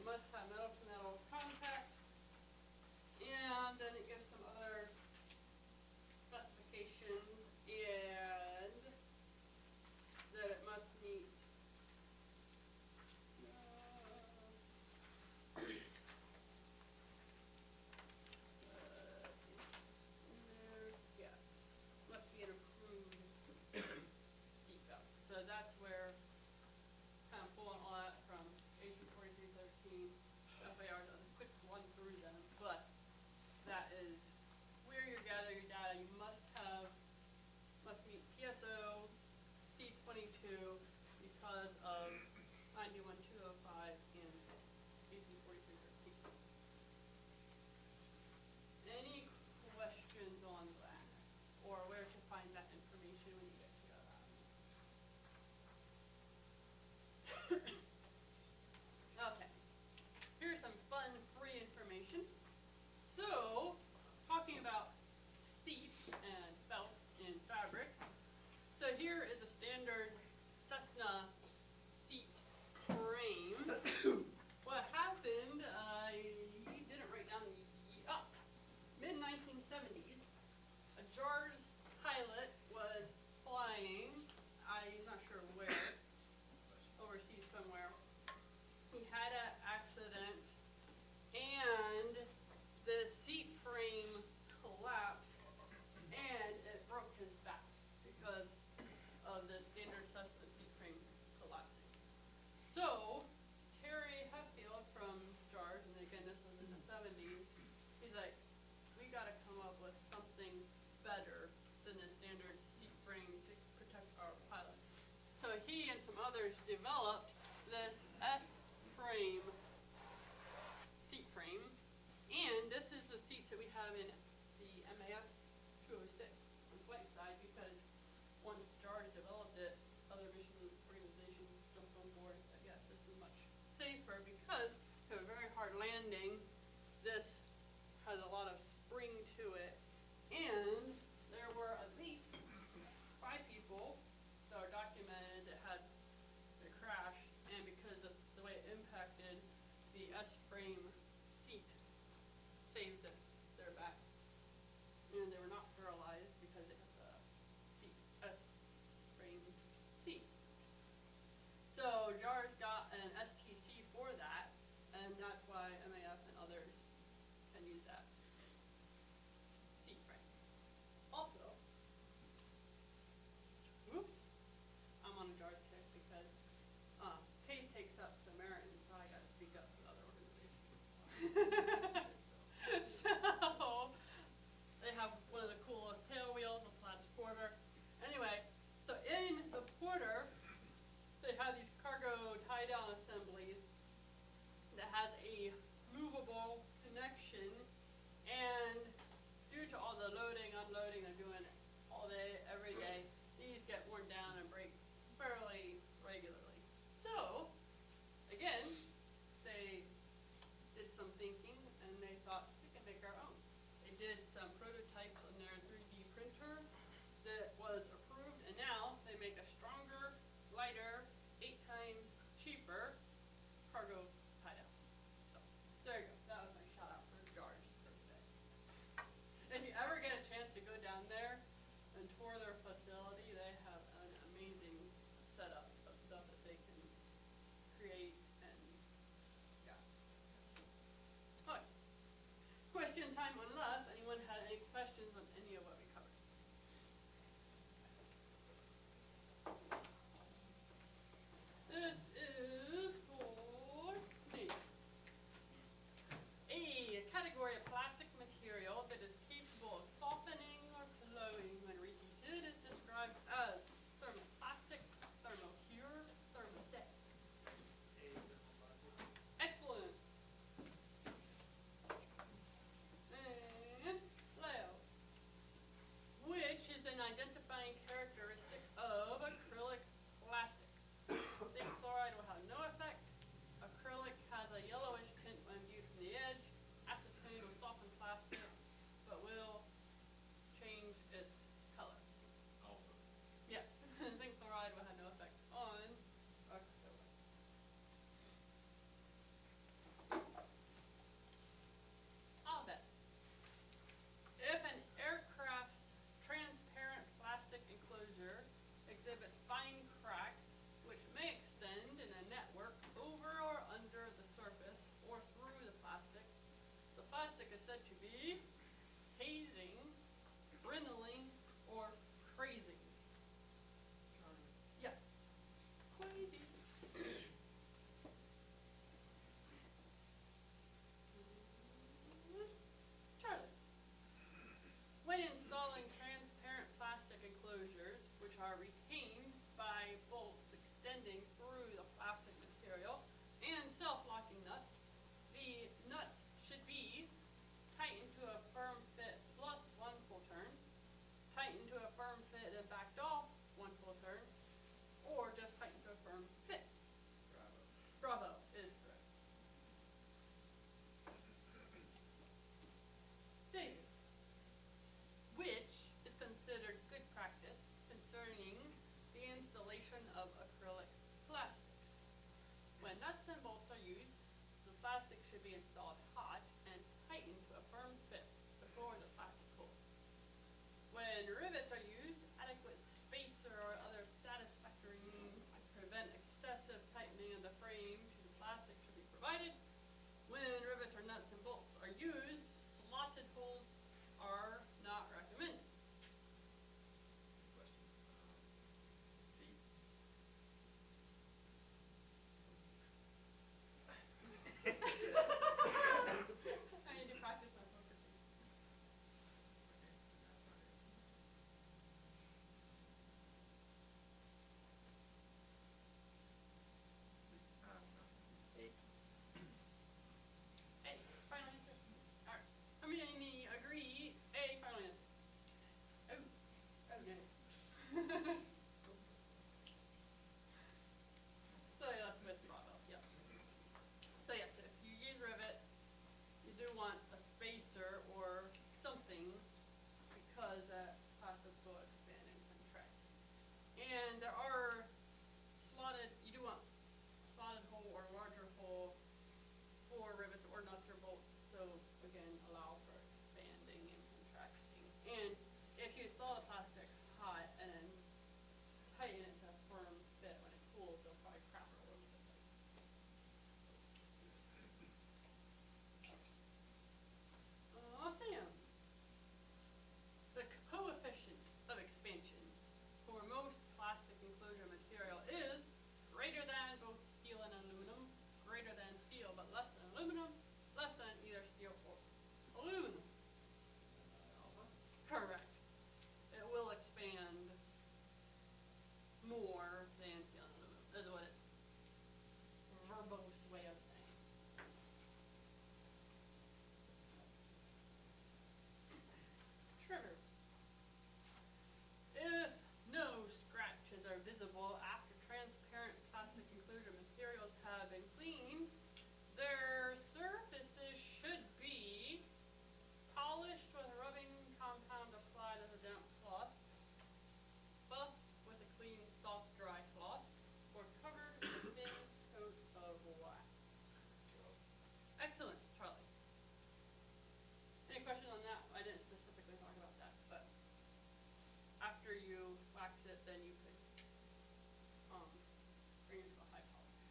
must have metal to metal contact. And then it gives some other specifications, and that it must meet yeah, must be an approved seatbelt. So that's where kind of pulling all that from AC 4313. FAR does a quick run through them, but that is where you're gathering your data. You must meet PSO C22 because of 91205 and AC 4313. Any questions on that, or where to find that information when you get to that? Okay, here's some fun free information. So, talking about seats and belts and fabrics. So here is a standard Cessna seat frame. What happened, I didn't write down the mid-1970s, a JARS pilot was flying, I'm not sure where, overseas somewhere. He had an accident, and the seat frame collapsed, and it broke his back because of the standard Cessna seat frame collapsing. So, Terry Heffield from JARS, and again this was in the 70s, he's like, we gotta come up with something better than the standard seat frame to protect our pilots. So he and some others developed this S-frame seat frame, and this is the seats that we have in the MAF 206 on the flight side, because once JARS developed it, other mission organizations jumped on board. I guess this is much safer because to a very hard landing, this has a lot of spring to it, and there were at least 5 people that are documented that had the crash, and because of the way it impacted, the S-frame seat saved their back, and they were not paralyzed because they had the S-frame seat. So JARS got an STC for that, and that's why MAF and others can use that seat frame. Also, oops, I'm on a JARS kick because Case takes up Samaritan, so I gotta speak up for the other organizations as well. is said to be hazing, riddling, or crazing. Yes. Crazy. Charlie. When installing transparent plastic enclosures, which are retained by bolts extending through the plastic material and self-locking nuts, the nuts should be tightened to a firm fit plus 1 full turn, tightened to a firm fit and backed off 1 full turn, or just tightened to a firm fit. Bravo is correct. David. Which is considered good practice concerning the installation of acrylic plastics. When nuts and bolts are used, the plastic should be installed hot and tightened to a firm fit before the plastic cools. When rivets are used, adequate spacer or other satisfactory means to prevent excessive tightening of the frame to the plastic should be provided. When rivets or nuts and bolts are used, slotted holes are not recommended. I need to practice my poker face. A, final answer. Alright. How many agree? A, final answer. Oh. Oh, no. So yeah, that's with bravo. Yep. So yes, if you use rivets, you do want a spacer or something because that plastic will expand and contract. And there are slotted, you do want a slotted hole or larger hole for rivets or nuts or bolts, so again, allow for expanding and contracting. And if you install the plastic hot and then tighten it to a firm fit when it cools, it'll probably crack all over the place. Sam. The coefficient of expansion for most plastic enclosure material is greater than both steel and aluminum, greater than steel but less than aluminum, less than either steel or aluminum. Correct. It will expand more than steel and aluminum. That's what it's verbose way of saying. Trevor. If no scratches are visible after transparent plastic enclosure materials have been cleaned, their surfaces should be polished with a rubbing compound applied as a damp cloth, buffed with a clean, soft, dry cloth, or covered with a thin coat of wax. Excellent, Charlie. Any questions on that? I didn't specifically talk about that, but after you wax it, then you could bring it to a high polish.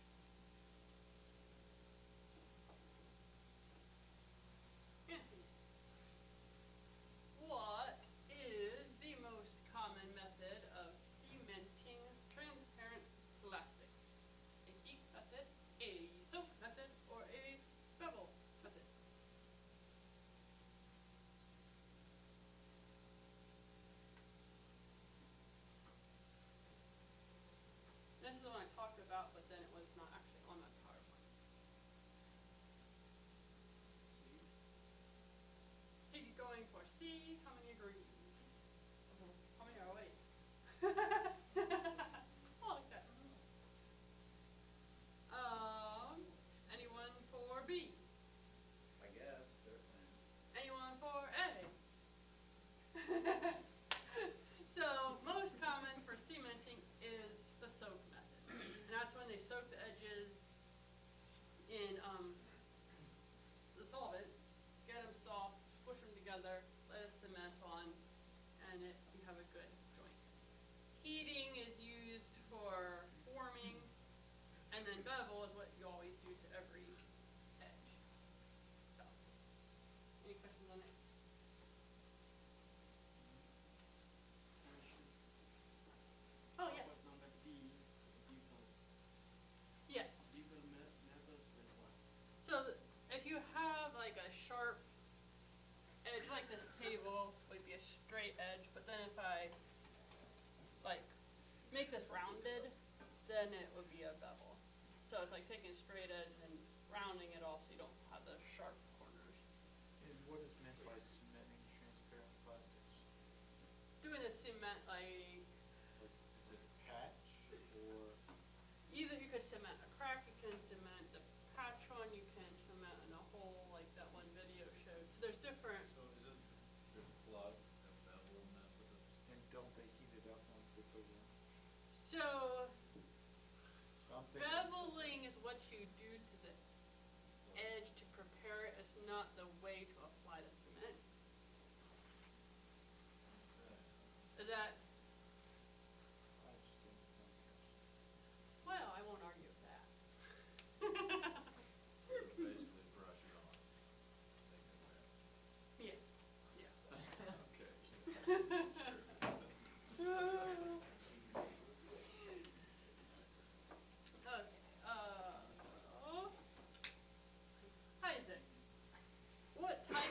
Anthony, what is the most common method of cementing transparent plastics? A heat method, a soak method, or a bevel method? This is the one I talked about, but then it was not actually on that PowerPoint. Keep going for C. How many agree? How many are awake? Oh, like that. Anyone for B? I guess, certainly. Anyone for A? So, most common for cementing is the soak method. And that's when they soak the edges in the solvent, get them soft, push them together, let it cement on, and you have a good joint. Heating is used for forming, and then bevel is what you always do to every edge. So, any make this rounded, then it would be a bevel. So it's like taking a straight edge and rounding it off so you don't have the sharp corners. And what is meant by cementing transparent plastics? Doing the cement, like, Like, is it a patch or? either you could cement a crack, you can cement the patch on, you can cement in a hole like that one video showed. So there's different. So is it the plug, the bevel method of? And don't they heat it up once it goes in? So Something. beveling is what you do to the edge to prepare it. It's not the way to apply the cement. Is that, I just think it's interesting. well, I won't argue with that. Basically brush it on. Take it Yeah, back. yeah. Okay. Okay, Isaac, what type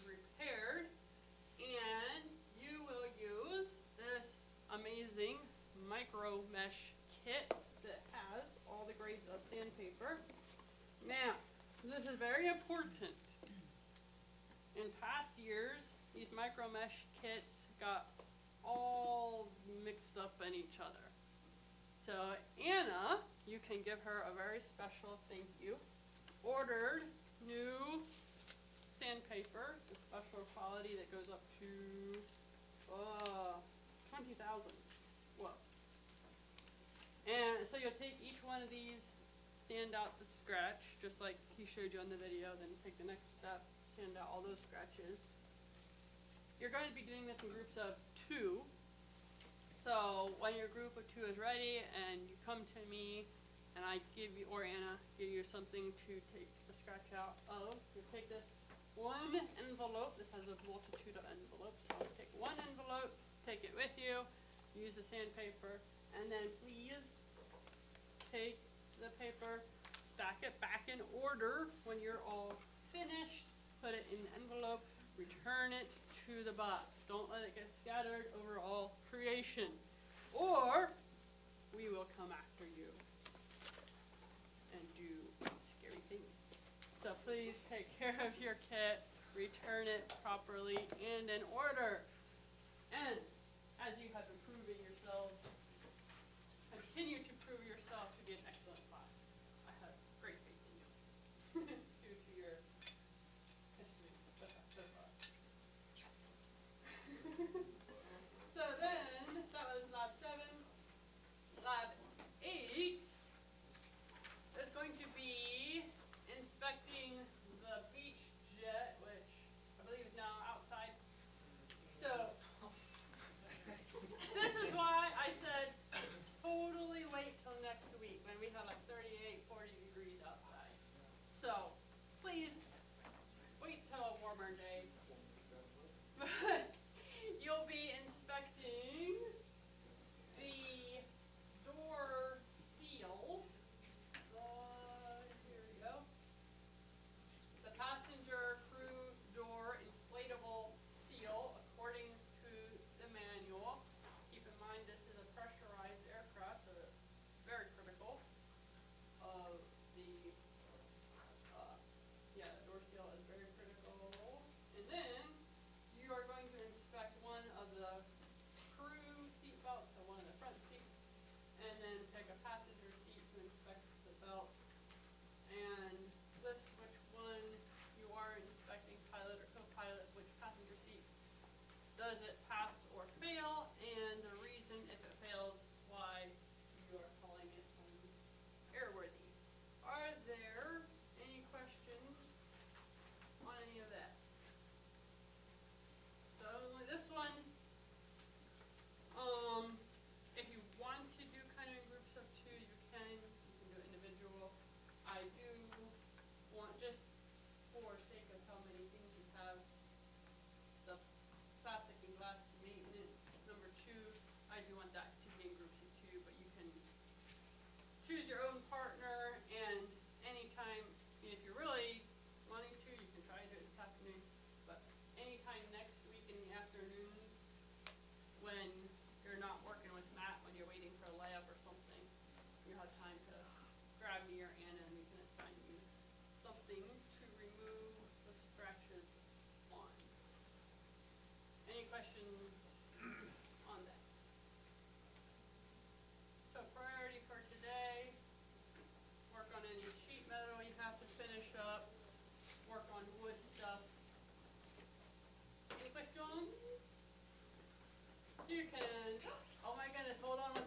repaired. And you will use this amazing micro mesh kit that has all the grades of sandpaper. Now, this is very important. In past years, these micro mesh kits got all mixed up in each other. So Anna, you can give her a very special thank you, ordered new sandpaper, the special quality that goes up to 20,000. Whoa. And so you'll take each one of these, sand out the scratch, just like he showed you on the video, then take the next step, sand out all those scratches. You're going to be doing this in groups of 2. So when your group of 2 is ready and you come to me and I give you, or Anna, give you something to take the scratch out of, you take this one envelope. This has a multitude of envelopes. So take one envelope, take it with you, use the sandpaper, and then please take the paper, stack it back in order when you're all finished, put it in the envelope, return it to the box. Don't let it get scattered over all creation, or we will come after you and do scary things. So please take care of your kit, return it properly and in order. And as you have been proving yourselves, continue to prove yourself to be an excellent class. I have great faith in you due to your history so far. So then, that was lab 7. Lab 8 is going to be inspecting the beach jet, which I believe is now outside. So this is why I said totally wait till next week when we have like 38, 40 degrees outside. So please wait till a warmer day. But you'll be inspecting the door seal. Here we go. The passenger crew door inflatable seal according to the manual. Keep in mind this is a pressurized aircraft, so it's very critical of the the door seal is very critical. And then you are going to inspect one of the crew seat belts, so one of the front seats, and then take a passenger seat to inspect the belt. And list which one you are inspecting, pilot or co-pilot, which passenger seat. Does it pass or fail? And the reason if it fails, why you are calling it airworthy. Are there any questions on any of that? So this one, if you want to do kind of in groups of 2, you can do it individual. I do want, just for sake of how many things you have, the plastic and glass maintenance, number 2, I do want that to be in groups of 2, but you can choose your own partner, and anytime, if you're really wanting to, you can try to do it this afternoon, but anytime next week in the afternoon, when you're not working with Matt, when you're waiting for a layup or something, you have time to grab me or Anna and we can assign you something to remove the scratches on. Any questions on that? So priority for today, work on any sheet metal you have to finish up, work on wood stuff. Any questions? You can, oh my goodness, hold on one